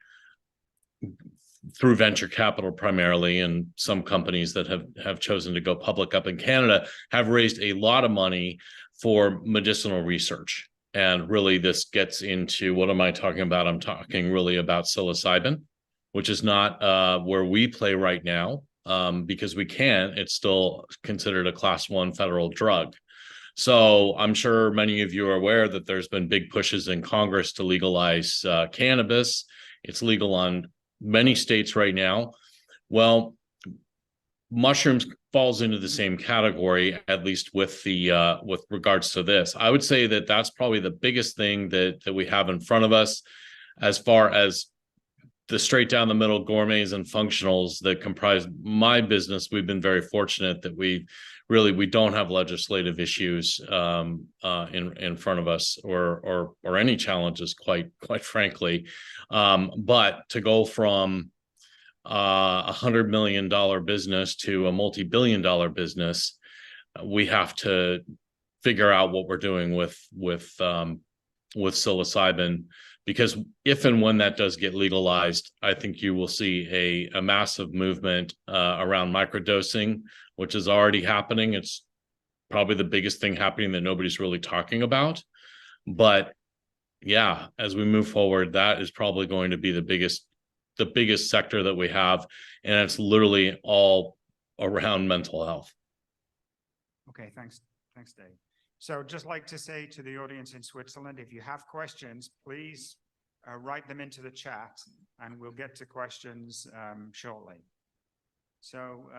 through venture capital primarily, and some companies that have chosen to go public up in Canada have raised a lot of money for medicinal research. And really this gets into, what am I talking about? I'm talking really about psilocybin, which is not where we play right now, because we can't. It's still considered a Class 1 federal drug. So I'm sure many of you are aware that there's been big pushes in Congress to legalize cannabis. It's legal on many states right now. Well, mushrooms falls into the same category, at least with the with regards to this. I would say that that's probably the biggest thing that we have in front of us, as far as the straight down the middle gourmets and functionals that comprise my business. We've been very fortunate that we don't have legislative issues in front of us, or any challenges, quite frankly. But to go from $100 million business to a multi-billion-dollar business, we have to figure out what we're doing with psilocybin, because if and when that does get legalized, I think you will see a massive movement around microdosing, which is already happening. It's probably the biggest thing happening that nobody's really talking about. But yeah, as we move forward, that is probably going to be the biggest sector that we have, and it's literally all around mental health.
Okay, thanks, Dave. So just like to say to the audience in Switzerland, if you have questions, please write them into the chat, and we'll get to questions shortly. So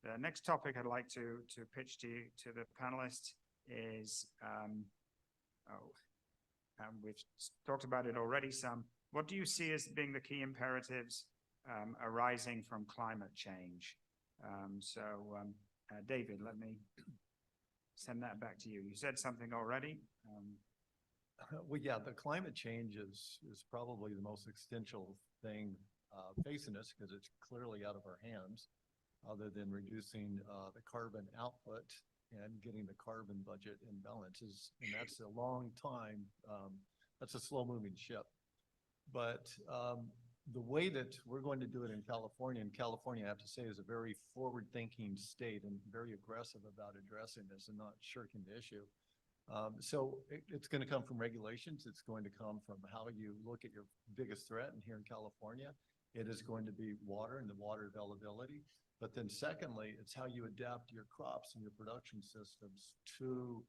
the next topic I'd like to pitch to the panelists is, we've talked about it already some. What do you see as being the key imperatives arising from climate change? David, let me send that back to you. You said something already.
Well, yeah, the climate change is probably the most existential thing facing us, because it's clearly out of our hands, other than reducing the carbon output and getting the carbon budget in balance. And that's a long time. That's a slow-moving ship. But the way that we're going to do it in California, I have to say, is a very forward-thinking state and very aggressive about addressing this and not shirking the issue. So it's going to come from regulations. It's going to come from how you look at your biggest threat. And here in California, it is going to be water and the water availability. But then secondly, it's how you adapt your crops and your production systems to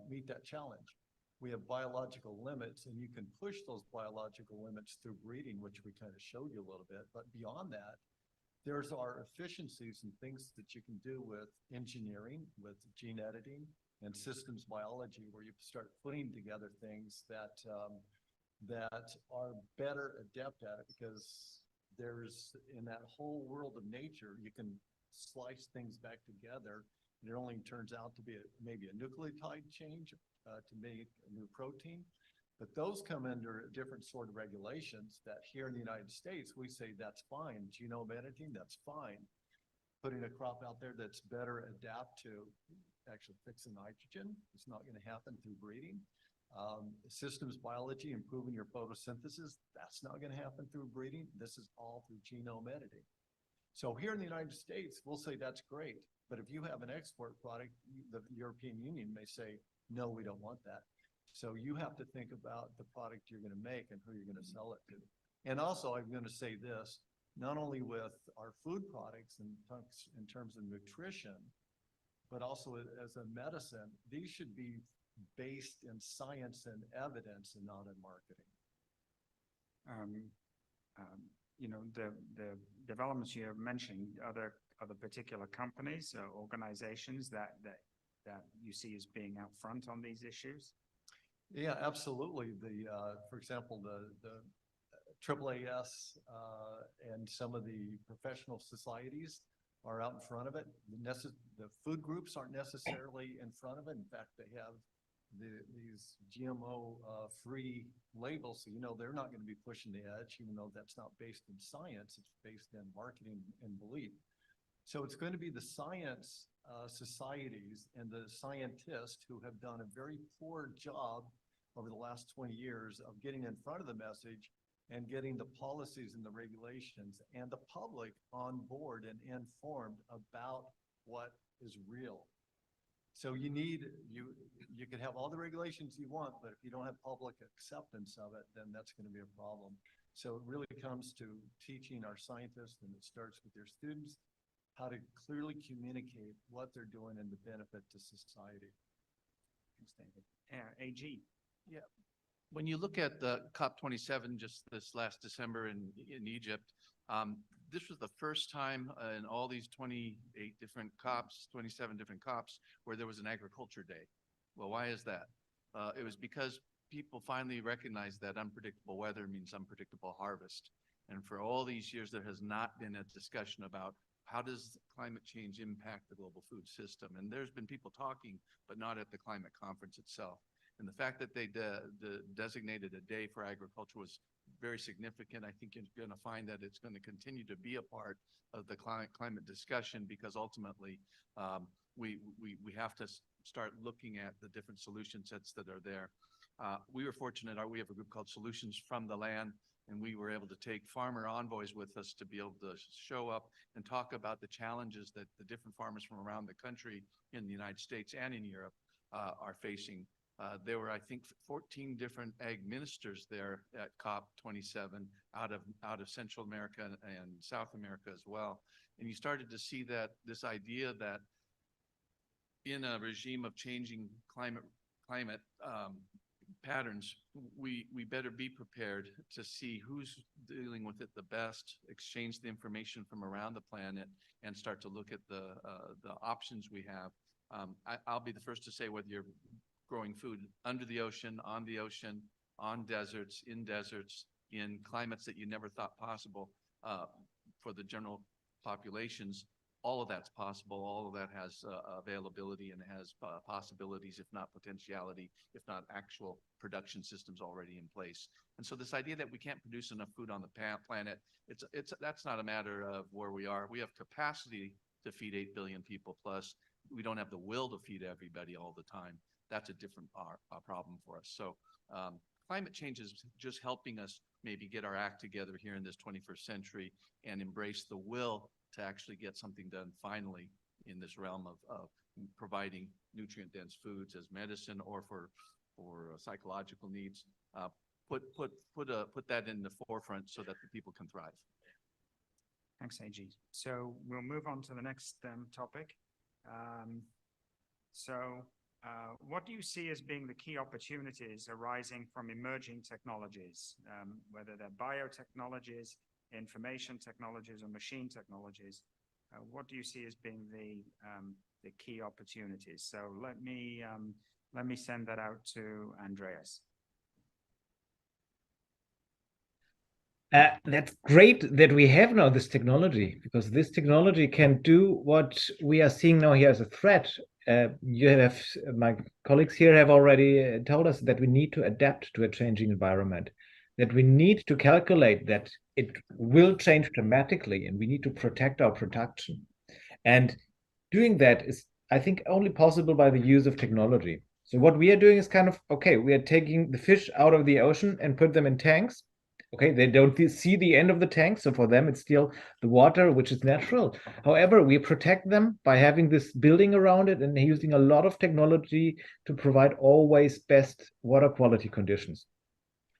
meet that challenge. We have biological limits, and you can push those biological limits through breeding, which we kind of showed you a little bit. But beyond that, there's our efficiencies and things that you can do with engineering, with gene editing and systems biology, where you start putting together things that are better adept at it, because there's, in that whole world of nature, you can slice things back together. It only turns out to be maybe a nucleotide change to make a new protein, but those come under different sort of regulations that here in the United States, we say that's fine. Genome editing, that's fine. Putting a crop out there that's better adapt to actually fix the nitrogen, it's not going to happen through breeding. Systems biology, improving your photosynthesis, that's not going to happen through breeding. This is all through genome editing. So here in the United States, we'll say that's great. But if you have an export product, the European Union may say, no, we don't want that. So you have to think about the product you're going to make and who you're going to sell it to. And also, I'm going to say this, not only with our food products in terms of nutrition, but also as a medicine, these should be based in science and evidence and not in marketing.
You know, the developments you have mentioned, other particular companies or organizations that you see as being out front on these issues?
Yeah, absolutely. For example, the AAAS and some of the professional societies are out in front of it. The food groups aren't necessarily in front of it. In fact, they have these GMO free labels, so you know they're not going to be pushing the edge, even though that's not based in science. It's based in marketing and belief. So it's going to be the science societies and the scientists who have done a very poor job over the last 20 years of getting in front of the message and getting the policies and the regulations and the public on board and informed about what is real. So you could have all the regulations you want, but if you don't have public acceptance of it, then that's going to be a problem. So it really comes to teaching our scientists, and it starts with their students, how to clearly communicate what they're doing and the benefit to society.
Thanks, David. AG.
Yeah. When you look at the COP27 just this last December in Egypt, this was the first time in all these 28 different COPs, 27 different COPs, where there was an agriculture day. Well, why is that? It was because people finally recognized that unpredictable weather means unpredictable harvest. And for all these years, there has not been a discussion about how does climate change impact the global food system? And there's been people talking, but not at the climate conference itself. And the fact that they designated a day for agriculture was very significant. I think you're going to find that it's going to continue to be a part of the climate discussion, because ultimately we have to start looking at the different solution sets that are there. We were fortunate, we have a group called Solutions from the Land, and we were able to take farmer envoys with us to be able to show up and talk about the challenges that the different farmers from around the country in the United States and in Europe are facing. There were, I think, 14 different ag ministers there at COP27 out of Central America and South America as well. And you started to see that this idea that in a regime of changing climate patterns, we better be prepared to see who's dealing with it the best, exchange the information from around the planet, and start to look at the options we have. I'll be the first to say, whether you're growing food under the ocean, on deserts, in climates that you never thought possible for the general populations, all of that's possible. All of that has availability and has possibilities, if not potentiality, if not actual production systems already in place. And so this idea that we can't produce enough food on the planet, that's not a matter of where we are. We have capacity to feed 8 billion people plus. We don't have the will to feed everybody all the time. That's a different problem for us. So climate change is just helping us maybe get our act together here in this 21st century and embrace the will to actually get something done finally in this realm of providing nutrient-dense foods as medicine or for psychological needs. Put that in the forefront so that the people can thrive.
Thanks, AG. So we'll move on to the next topic. What do you see as being the key opportunities arising from emerging technologies, whether they're biotechnologies, information technologies, or machine technologies? What do you see as being the key opportunities? So let me send that out to Andreas.
That's great that we have now this technology, because this technology can do what we are seeing now here as a threat. My colleagues here have already told us that we need to adapt to a changing environment, that we need to calculate that it will change dramatically, and we need to protect our production. And doing that is, I think, only possible by the use of technology. So what we are doing is kind of, okay, we are taking the fish out of the ocean and put them in tanks. Okay, they don't see the end of the tank, so for them it's still the water, which is natural. However, we protect them by having this building around it and using a lot of technology to provide always best water quality conditions.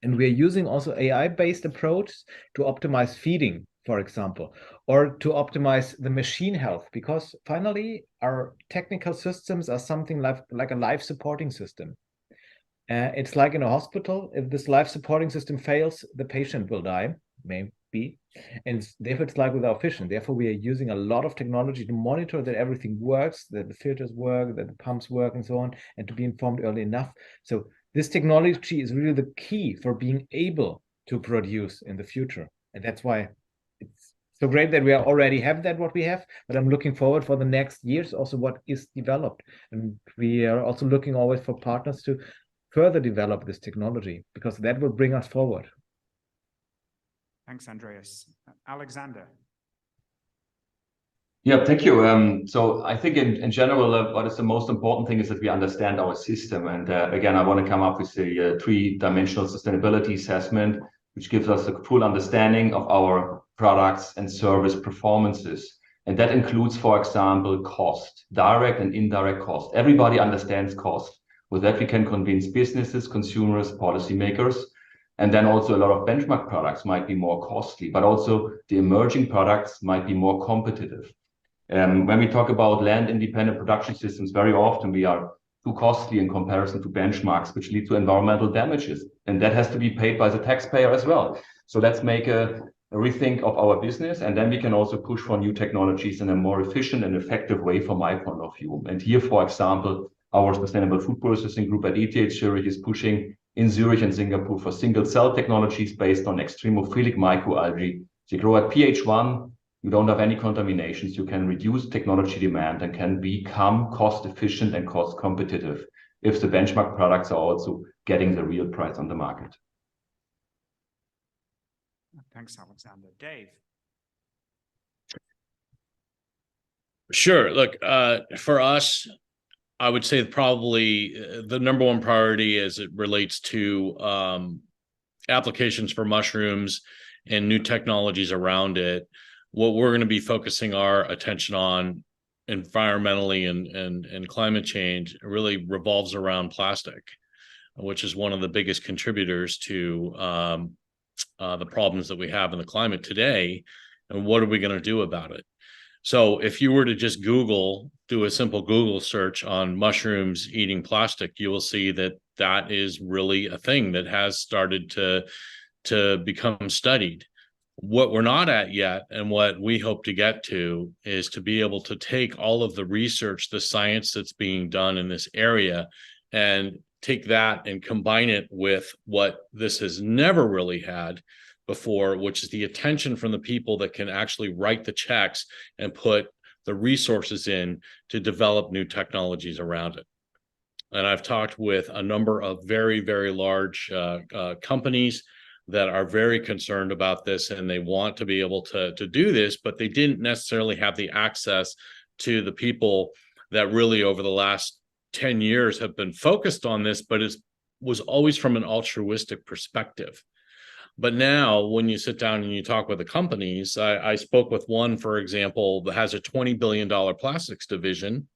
And we're using also AI-based approach to optimize feeding. for example, or to optimize the machine health, because finally our technical systems are something like a life supporting system. It's like in a hospital, if this life supporting system fails, the patient will die, maybe. And therefore it's like with our fission. Therefore, we are using a lot of technology to monitor that everything works, that the filters work, that the pumps work and so on, and to be informed early enough. So this technology is really the key for being able to produce in the future. And that's why it's so great that we already have that, what we have, but I'm looking forward for the next years also what is developed. And we are also looking always for partners to further develop this technology, because that will bring us forward.
Thanks, Andreas. Alexander.
Yeah, thank you. So I think in general, what is the most important thing is that we understand our system. And again, I want to come up with a three-dimensional sustainability assessment, which gives us a full understanding of our products and service performances. And that includes, for example, cost, direct and indirect cost. Everybody understands cost. With that, we can convince businesses, consumers, policymakers. And then also a lot of benchmark products might be more costly, but also the emerging products might be more competitive. When we talk about land-independent production systems, very often we are too costly in comparison to benchmarks, which lead to environmental damages. And that has to be paid by the taxpayer as well. So let's make a rethink of our business, and then we can also push for new technologies in a more efficient and effective way from my point of view. And here, for example, our sustainable food processing group at ETH Zurich is pushing in Zurich and Singapore for single cell technologies based on extremophilic microalgae. They grow at pH 1. You don't have any contaminations. You can reduce technology demand and can become cost efficient and cost competitive if the benchmark products are also getting the real price on the market.
Thanks, Alexander. Dave.
Sure. Look, for us, I would say probably the number one priority as it relates to applications for mushrooms and new technologies around it. What we're going to be focusing our attention on environmentally and climate change really revolves around plastic, which is one of the biggest contributors to the problems that we have in the climate today. And what are we going to do about it? So if you were to just do a simple Google search on mushrooms eating plastic, you will see that that is really a thing that has started to become studied. What we're not at yet, and what we hope to get to, is to be able to take all of the research, the science that's being done in this area, and take that and combine it with what this has never really had before, which is the attention from the people that can actually write the checks and put the resources in to develop new technologies around it. And I've talked with a number of very, very large companies that are very concerned about this, and they want to be able to do this, but they didn't necessarily have the access to the people that really over the last 10 years have been focused on this, but it was always from an altruistic perspective. But now when you sit down and you talk with the companies, I spoke with one, for example, that has a $20 billion plastics division.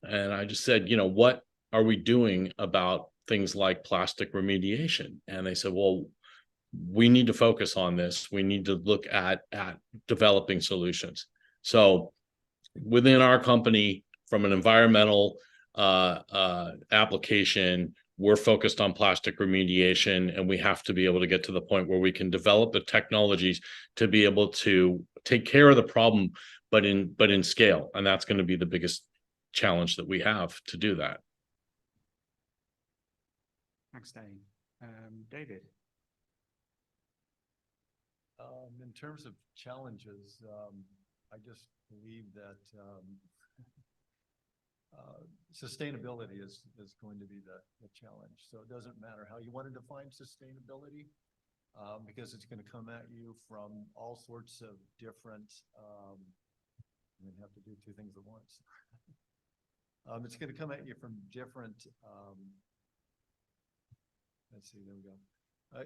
And I just said, you know, what are we doing about things like plastic remediation? And they said, well, we need to focus on this. We need to look at developing solutions. So within our company, from an environmental application, we're focused on plastic remediation, and we have to be able to get to the point where we can develop the technologies to be able to take care of the problem, but in scale. And that's going to be the biggest challenge that we have to do that.
Thanks, Dane. David.
In terms of challenges, I just believe that sustainability is going to be the challenge. So it doesn't matter how you want to define sustainability, because it's going to come at you from all sorts of different, I'm going to have to do two things at once. It's going to come at you from different, let's see, there we go.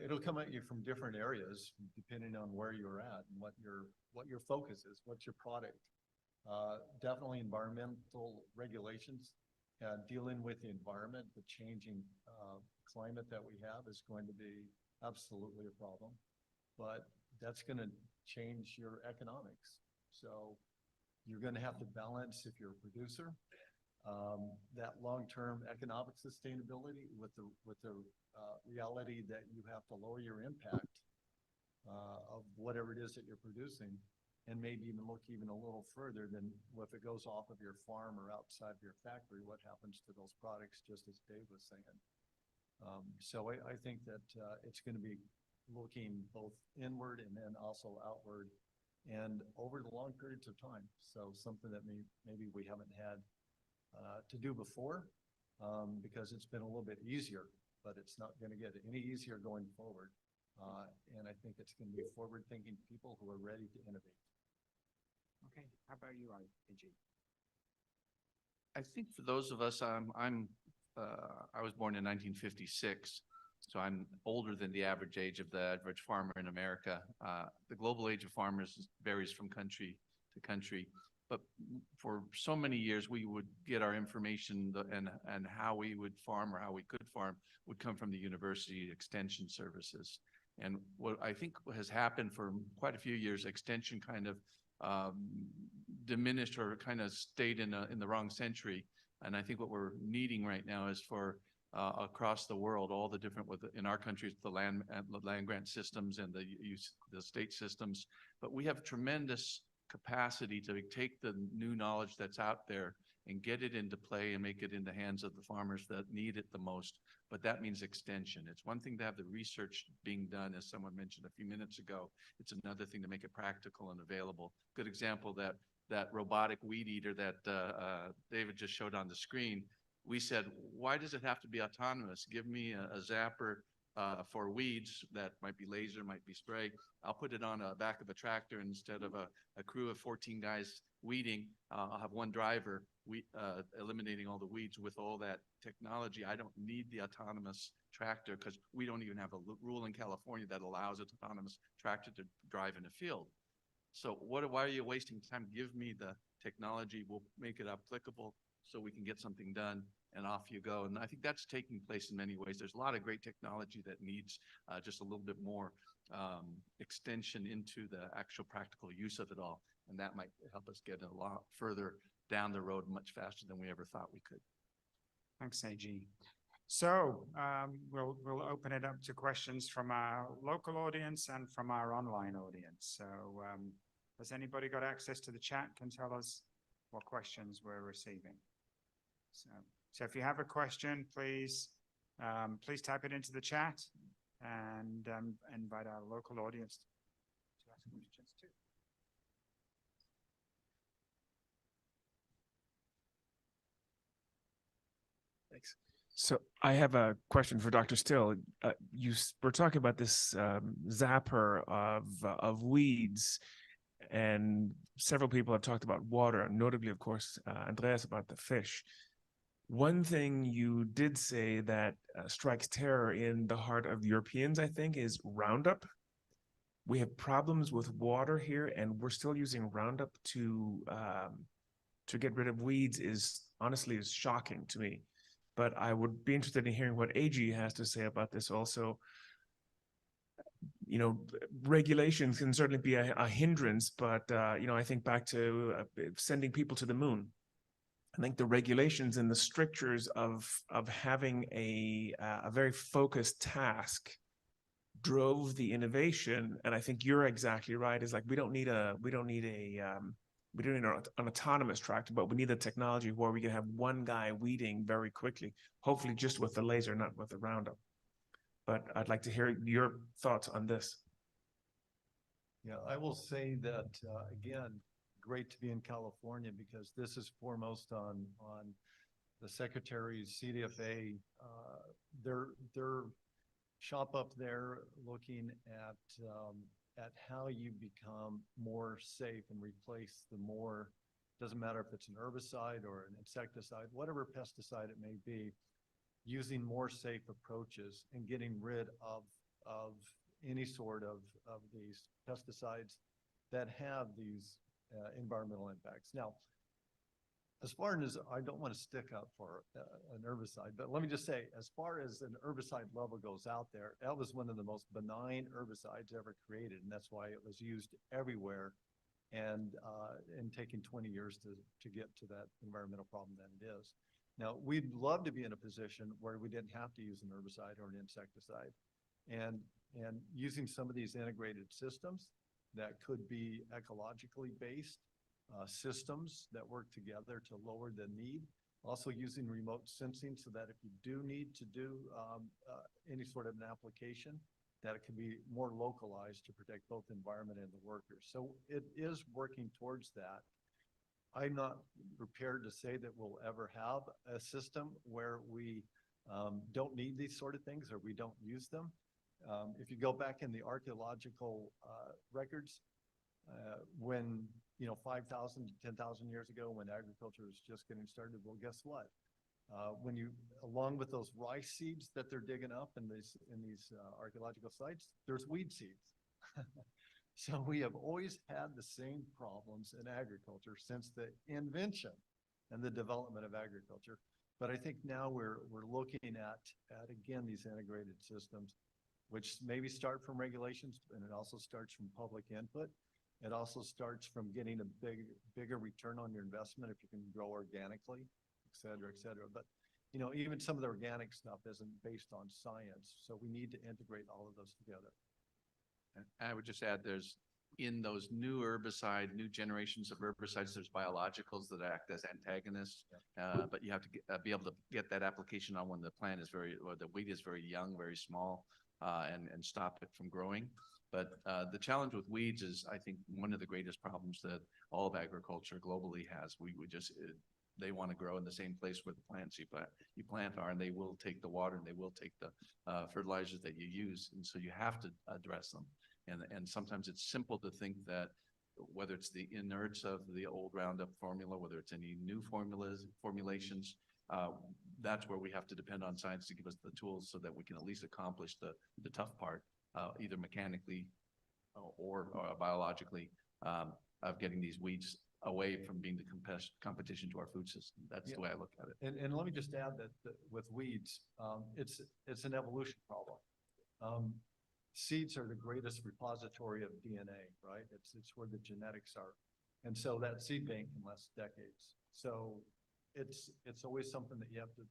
It'll come at you from different areas, depending on where you're at and what your focus is, what's your product. Definitely environmental regulations, dealing with the environment, the changing climate that we have is going to be absolutely a problem. But that's going to change your economics. So you're going to have to balance, if you're a producer, that long-term economic sustainability with the reality that you have to lower your impact of whatever it is that you're producing, and maybe even look even a little further than if it goes off of your farm or outside of your factory, what happens to those products, just as Dave was saying. So I think that it's going to be looking both inward and then also outward and over the long periods of time. So something that maybe we haven't had to do before because it's been a little bit easier, but it's not going to get any easier going forward. And I think it's going to be forward-thinking people who are ready to innovate.
Okay, how about you, AG?
I think for those of us, I was born in 1956, so I'm older than the average age of the average farmer in America. The global age of farmers varies from country to country, but for so many years, we would get our information and how we would farm or how we could farm would come from the university extension services. And what I think has happened for quite a few years, extension kind of diminished or kind of stayed in the wrong century. And I think what we're needing right now is for across the world, all the different in our countries, the land grant systems and the state systems. But we have tremendous capacity to take the new knowledge that's out there and get it into play and make it in the hands of the farmers that need it the most. But that means extension. It's one thing to have the research being done, as someone mentioned a few minutes ago. It's another thing to make it practical and available. Good example, that robotic weed eater that David just showed on the screen. We said, why does it have to be autonomous? Give me a zapper for weeds that might be laser, might be spray. I'll put it on the back of a tractor instead of a crew of 14 guys weeding. I'll have one driver eliminating all the weeds with all that technology. I don't need the autonomous tractor because we don't even have a rule in California that allows an autonomous tractor to drive in a field. So why are you wasting time? Give me the technology. We'll make it applicable so we can get something done, and off you go. And I think that's taking place in many ways. There's a lot of great technology that needs just a little bit more extension into the actual practical use of it all. And that might help us get a lot further down the road much faster than we ever thought we could.
Thanks, AG. So we'll open it up to questions from our local audience and from our online audience. So has anybody got access to the chat? Can tell us what questions we're receiving. So if you have a question, please type it into the chat and invite our local audience to ask questions too.
Thanks. So I have a question for Dr. Still. We're talking about this zapper of weeds, and several people have talked about water, and notably, of course, Andreas about the fish. One thing you did say that strikes terror in the heart of Europeans, I think, is Roundup. We have problems with water here, and we're still using Roundup to get rid of weeds. Honestly is shocking to me. But I would be interested in hearing what AG has to say about this also. You know, regulations can certainly be a hindrance, but, you know, I think back to sending people to the moon. I think the regulations and the strictures of having a very focused task drove the innovation. And I think you're exactly right. It's like we don't need an autonomous tractor, but we need a technology where we can have one guy weeding very quickly, hopefully just with the laser, not with the Roundup. But I'd like to hear your thoughts on this.
Yeah, I will say that, again, great to be in California because this is foremost on the Secretary's CDFA, their shop up there looking at how you become more safe and replace doesn't matter if it's an herbicide or an insecticide, whatever pesticide it may be, using more safe approaches and getting rid of any sort of these pesticides that have these environmental impacts. Now, As far as, I don't want to stick up for an herbicide, but let me just say, as far as an herbicide level goes out there, that was one of the most benign herbicides ever created, and that's why it was used everywhere, and taking 20 years to get to that environmental problem that it is. Now, we'd love to be in a position where we didn't have to use an herbicide or an insecticide, and using some of these integrated systems that could be ecologically based systems that work together to lower the need. Also using remote sensing so that if you do need to do any sort of an application, that it can be more localized to protect both the environment and the workers. So it is working towards that. I'm not prepared to say that we'll ever have a system where we don't need these sort of things or we don't use them. If you go back in the archaeological records, when 5,000 to 10,000 years ago, when agriculture was just getting started, well, guess what? When you, along with those rice seeds that they're digging up in these archaeological sites, there's weed seeds. So we have always had the same problems in agriculture since the invention and the development of agriculture. But I think now we're looking at again, these integrated systems, which maybe start from regulations, and it also starts from public input. It also starts from getting a bigger return on your investment if you can grow organically, et cetera, et cetera. But, even some of the organic stuff isn't based on science. So we need to integrate all of those together.
And I would just add, in those new generations of herbicides, there's biologicals that act as antagonists, but you have to be able to get that application on when the plant is the weed is very young, very small, and stop it from growing. But the challenge with weeds is, I think, one of the greatest problems that all of agriculture globally has. They want to grow in the same place where the plants you plant are, and they will take the water and they will take the fertilizers that you use, and so you have to address them. And sometimes it's simple to think that whether it's the inerts of the old Roundup formula, whether it's any new formulations, that's where we have to depend on science to give us the tools so that we can at least accomplish the tough part, either mechanically or biologically, of getting these weeds away from being the competition to our food system. That's the way I look at it.
And let me just add that with weeds, it's an evolution problem. Seeds are the greatest repository of DNA, right? It's where the genetics are. And so that seed bank can last decades. So it's always something that you have to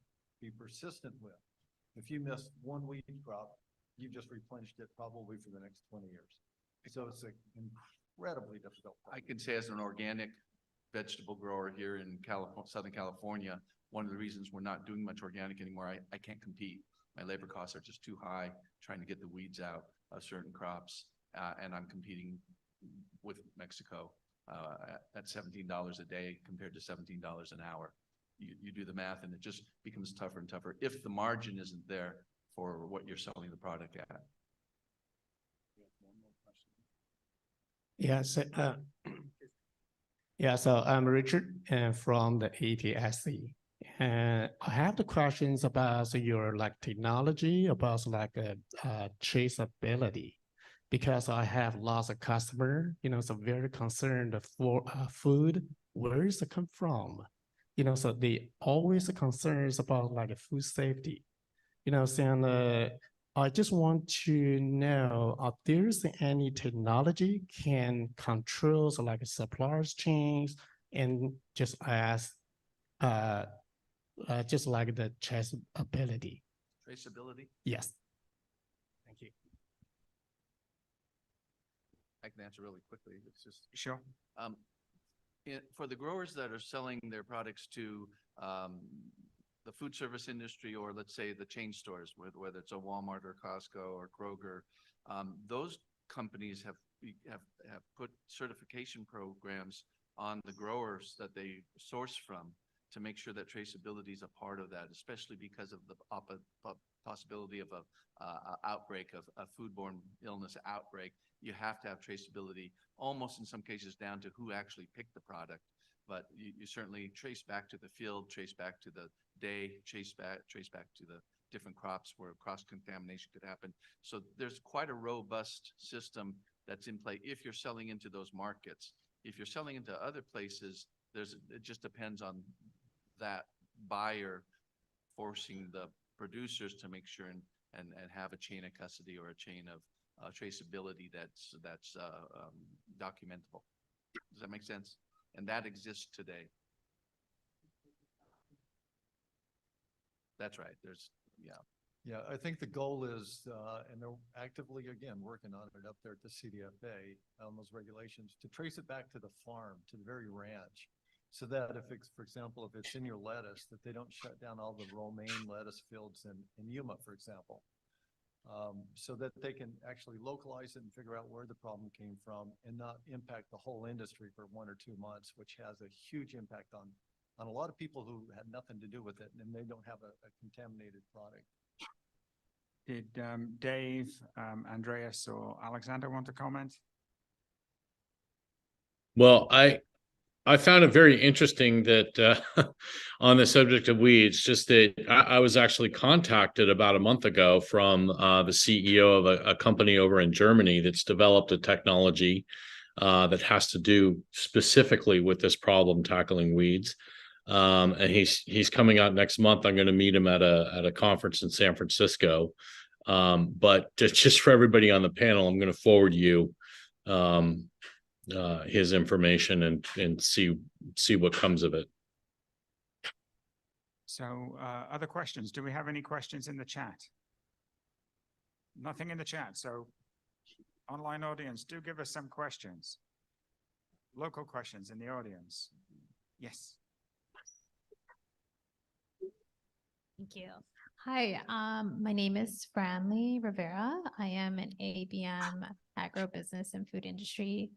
be persistent with. If you miss one wheat crop, you've just replenished it probably for the next 20 years. So it's an incredibly difficult problem.
I can say, as an organic vegetable grower here in Southern California, one of the reasons we're not doing much organic anymore, I can't compete. My labor costs are just too high trying to get the weeds out of certain crops, and I'm competing with Mexico at $17 a day compared to $17 an hour. You do the math, and it just becomes tougher and tougher if the margin isn't there for what you're selling the product at.
Yes. So I'm Richard from the ATSC. And I have the questions about your technology, about traceability, because I have lots of customers, so very concerned for food. Where is it come from? So they always concerns about food safety. So I just want to know, there's any technology can control suppliers chains and just as just like the traceability.
Traceability?
Yes. Thank you.
I can answer really quickly. It's just
Sure.
For the growers that are selling their products to the food service industry, or let's say the chain stores, whether it's a Walmart or Costco or Kroger, those companies have put certification programs on the growers that they source from to make sure that traceability is a part of that, especially because of the possibility of a outbreak of a foodborne illness outbreak. You have to have traceability, almost in some cases down to who actually picked the product. But you certainly trace back to the field, trace back to the day, trace back to the different crops where cross-contamination could happen. So there's quite a robust system that's in play if you're selling into those markets. If you're selling into other places, it just depends on that buyer forcing the producers to make sure and have a chain of custody or a chain of traceability that's documentable. Does that make sense? And that exists today. That's right.
Yeah, I think the goal is, and they're actively, again, working on it up there at the CDFA on those regulations, to trace it back to the farm, to the very ranch. So that if it's, for example, if it's in your lettuce, that they don't shut down all the romaine lettuce fields in Yuma, for example. So that they can actually localize it and figure out where the problem came from and not impact the whole industry for 1 or 2 months, which has a huge impact on a lot of people who had nothing to do with it, and they don't have a contaminated product.
Did Dave, Andreas, or Alexander want to comment?
Well, I found it very interesting that on the subject of weeds, just that I was actually contacted about a month ago from the CEO of a company over in Germany that's developed a technology that has to do specifically with this problem, tackling weeds. And he's coming out next month. I'm going to meet him at a conference in San Francisco. But just for everybody on the panel, I'm going to forward you his information and see what comes of it.
So other questions? Do we have any questions in the chat? Nothing in the chat. So online audience, do give us some questions. Local questions in the audience. Yes.
Thank you. Hi, my name is Franley Rivera. I am an ABM agribusiness and food industry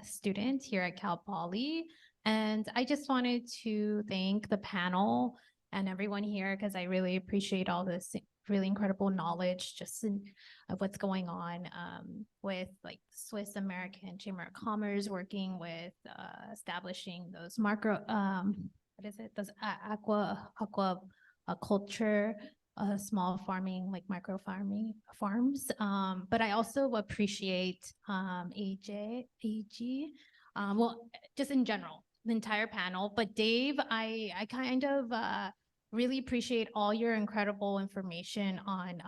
student here at CalPoly. And I just wanted to thank the panel and everyone here because I really appreciate all this really incredible knowledge just of what's going on with like Swiss American Chamber of Commerce working with establishing those those aquaculture, small farming, like micro farming farms. But I also appreciate AG, well, just in general, the entire panel. But Dave, I kind of really appreciate all your incredible information on,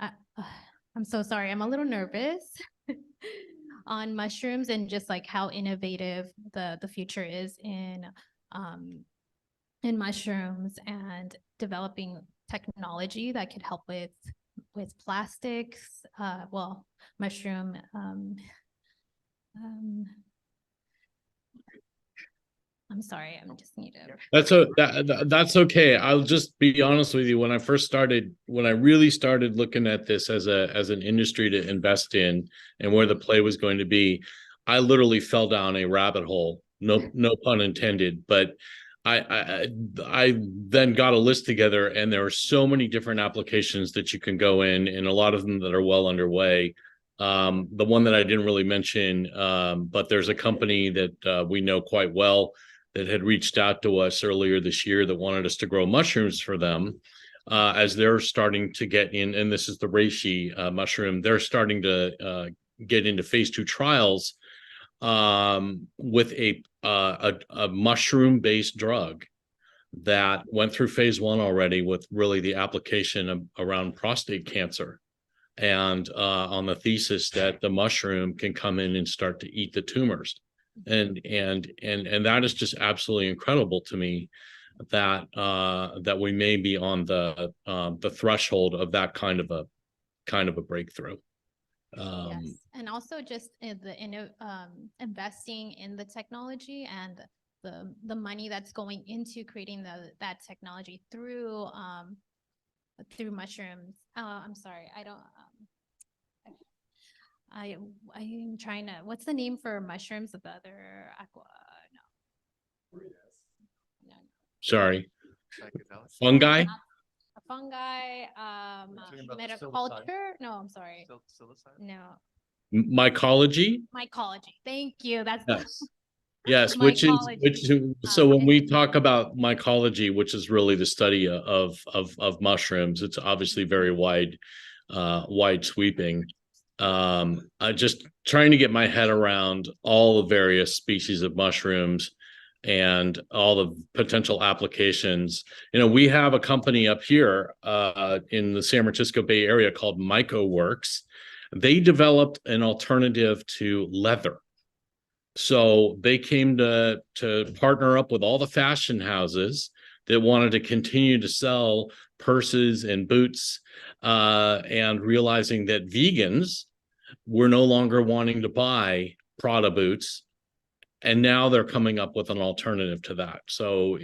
I'm so sorry, I'm a little nervous on mushrooms and just like how innovative the future is in mushrooms and developing technology that could help with plastics, mushroom, I'm sorry, I'm just need to.
That's okay. I'll just be honest with you. When I really started looking at this as an industry to invest in and where the play was going to be, I literally fell down a rabbit hole. No pun intended. But I then got a list together, and there are so many different applications that you can go in, and a lot of them that are well underway. The one that I didn't really mention, but there's a company that we know quite well that had reached out to us earlier this year that wanted us to grow mushrooms for them as they're starting to get in, and this is the reishi mushroom. They're starting to get into phase 2 trials with a mushroom-based drug that went through phase 1 already with really the application around prostate cancer. And on the thesis that the mushroom can come in and start to eat the tumors. And that is just absolutely incredible to me that that we may be on the threshold of that kind of a breakthrough.
Yes, and also just investing in the technology and the money that's going into creating that technology through mushrooms. I'm sorry, I'm trying to, what's the name for mushrooms of the other
Sorry. Fungi?
A fungi, metaculture? No, I'm sorry. No.
Mycology?
Mycology. Thank you. That's
yes, so when we talk about mycology, which is really the study of mushrooms, it's obviously very wide sweeping. Just trying to get my head around all the various species of mushrooms and all the potential applications. You know, we have a company up here in the San Francisco Bay Area called MycoWorks. They developed an alternative to leather. So they came to partner up with all the fashion houses that wanted to continue to sell purses and boots, and realizing that vegans were no longer wanting to buy Prada boots. And now they're coming up with an alternative to that. So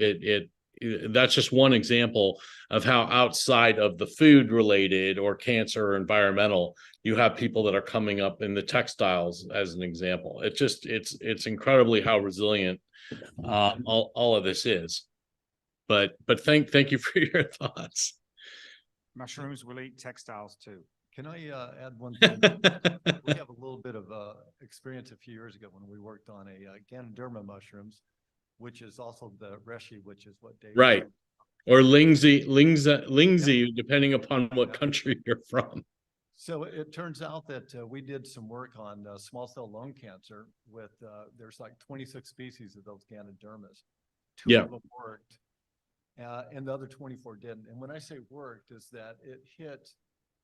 that's just one example of how outside of the food related or cancer or environmental, you have people that are coming up in the textiles as an example. It's incredibly how resilient all of this is. But thank you for your thoughts.
Mushrooms will eat textiles too.
Can I add one thing? We have a little bit of experience a few years ago when we worked on a Ganoderma mushrooms, which is also the reishi, which is what Dave.
Right. Or Lingzi, depending upon what country you're from.
So it turns out that we did some work on small cell lung cancer with, there's like 26 species of those Ganodermas. Two of them worked, and the other 24 didn't. And when I say worked, is that it hit,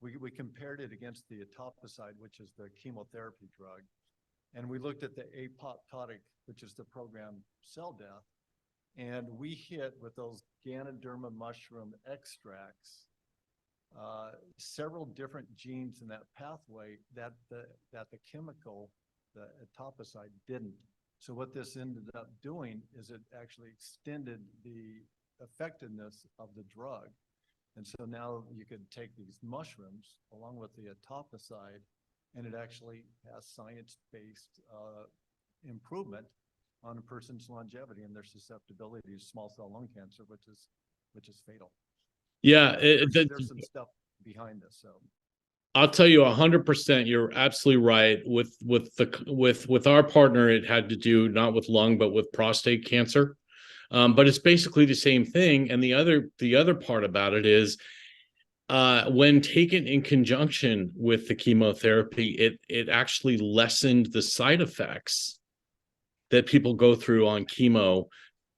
we compared it against the etoposide, which is the chemotherapy drug. And we looked at the apoptotic, which is the programmed cell death. And we hit with those Ganoderma mushroom extracts several different genes in that pathway that the chemical, the etoposide, didn't. So what this ended up doing is it actually extended the effectiveness of the drug. And so now you could take these mushrooms along with the etoposide, and it actually has science-based improvement on a person's longevity and their susceptibility to small cell lung cancer, which is fatal.
Yeah,
there's some stuff behind this. So
I'll tell you 100%. You're absolutely right. With our partner, it had to do not with lung but with prostate cancer. But it's basically the same thing. And the other part about it is when taken in conjunction with the chemotherapy, it actually lessened the side effects that people go through on chemo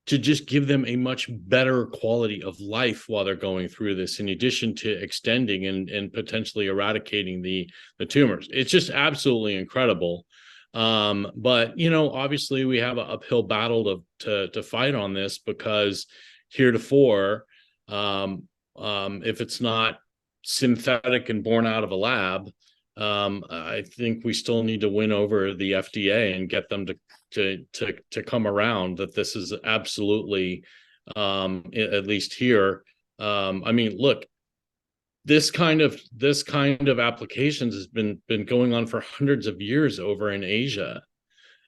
to just give them a much better quality of life while they're going through this, in addition to extending and potentially eradicating the tumors. It's just absolutely incredible. But you know, obviously we have an uphill battle to fight on this, because heretofore, if it's not synthetic and born out of a lab, I think we still need to win over the FDA and get them to come around that this is absolutely, at least here. I mean, look, this kind of applications has been going on for hundreds of years over in Asia.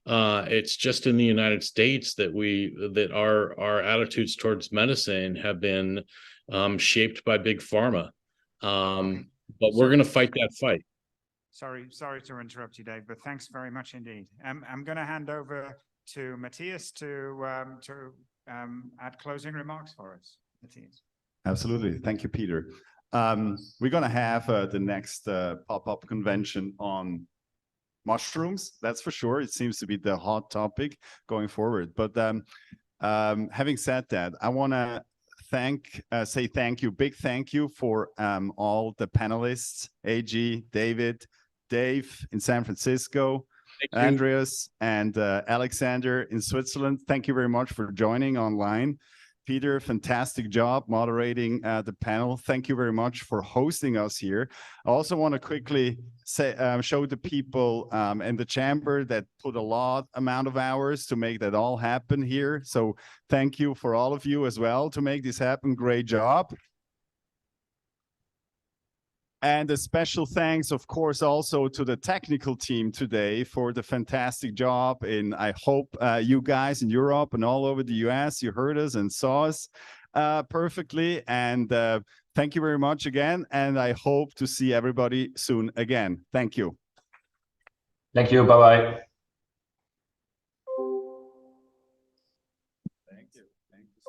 It's just in the United States that our attitudes towards medicine have been shaped by big pharma. But we're going to fight that fight.
Sorry to interrupt you, Dave, but thanks very much indeed. I'm going to hand over to Matthias to add closing remarks for us. Matthias.
Absolutely. Thank you, Peter. We're going to have the next pop-up convention on mushrooms. That's for sure. It seems to be the hot topic going forward. But having said that, I want to say thank you, big thank you for all the panelists, AG, Dave in San Francisco, Andreas and Alexander in Switzerland. Thank you very much for joining online. Peter, fantastic job moderating the panel. Thank you very much for hosting us here. I also want to quickly say, show the people in the chamber that put a amount of hours to make that all happen here. So thank you for all of you as well to make this happen. Great job. And a special thanks, of course, also to the technical team today for the fantastic job. And I hope you guys in Europe and all over the US, you heard us and saw us perfectly. And thank you very much again. And I hope to see everybody soon again. Thank you.
Thank you. Bye-bye.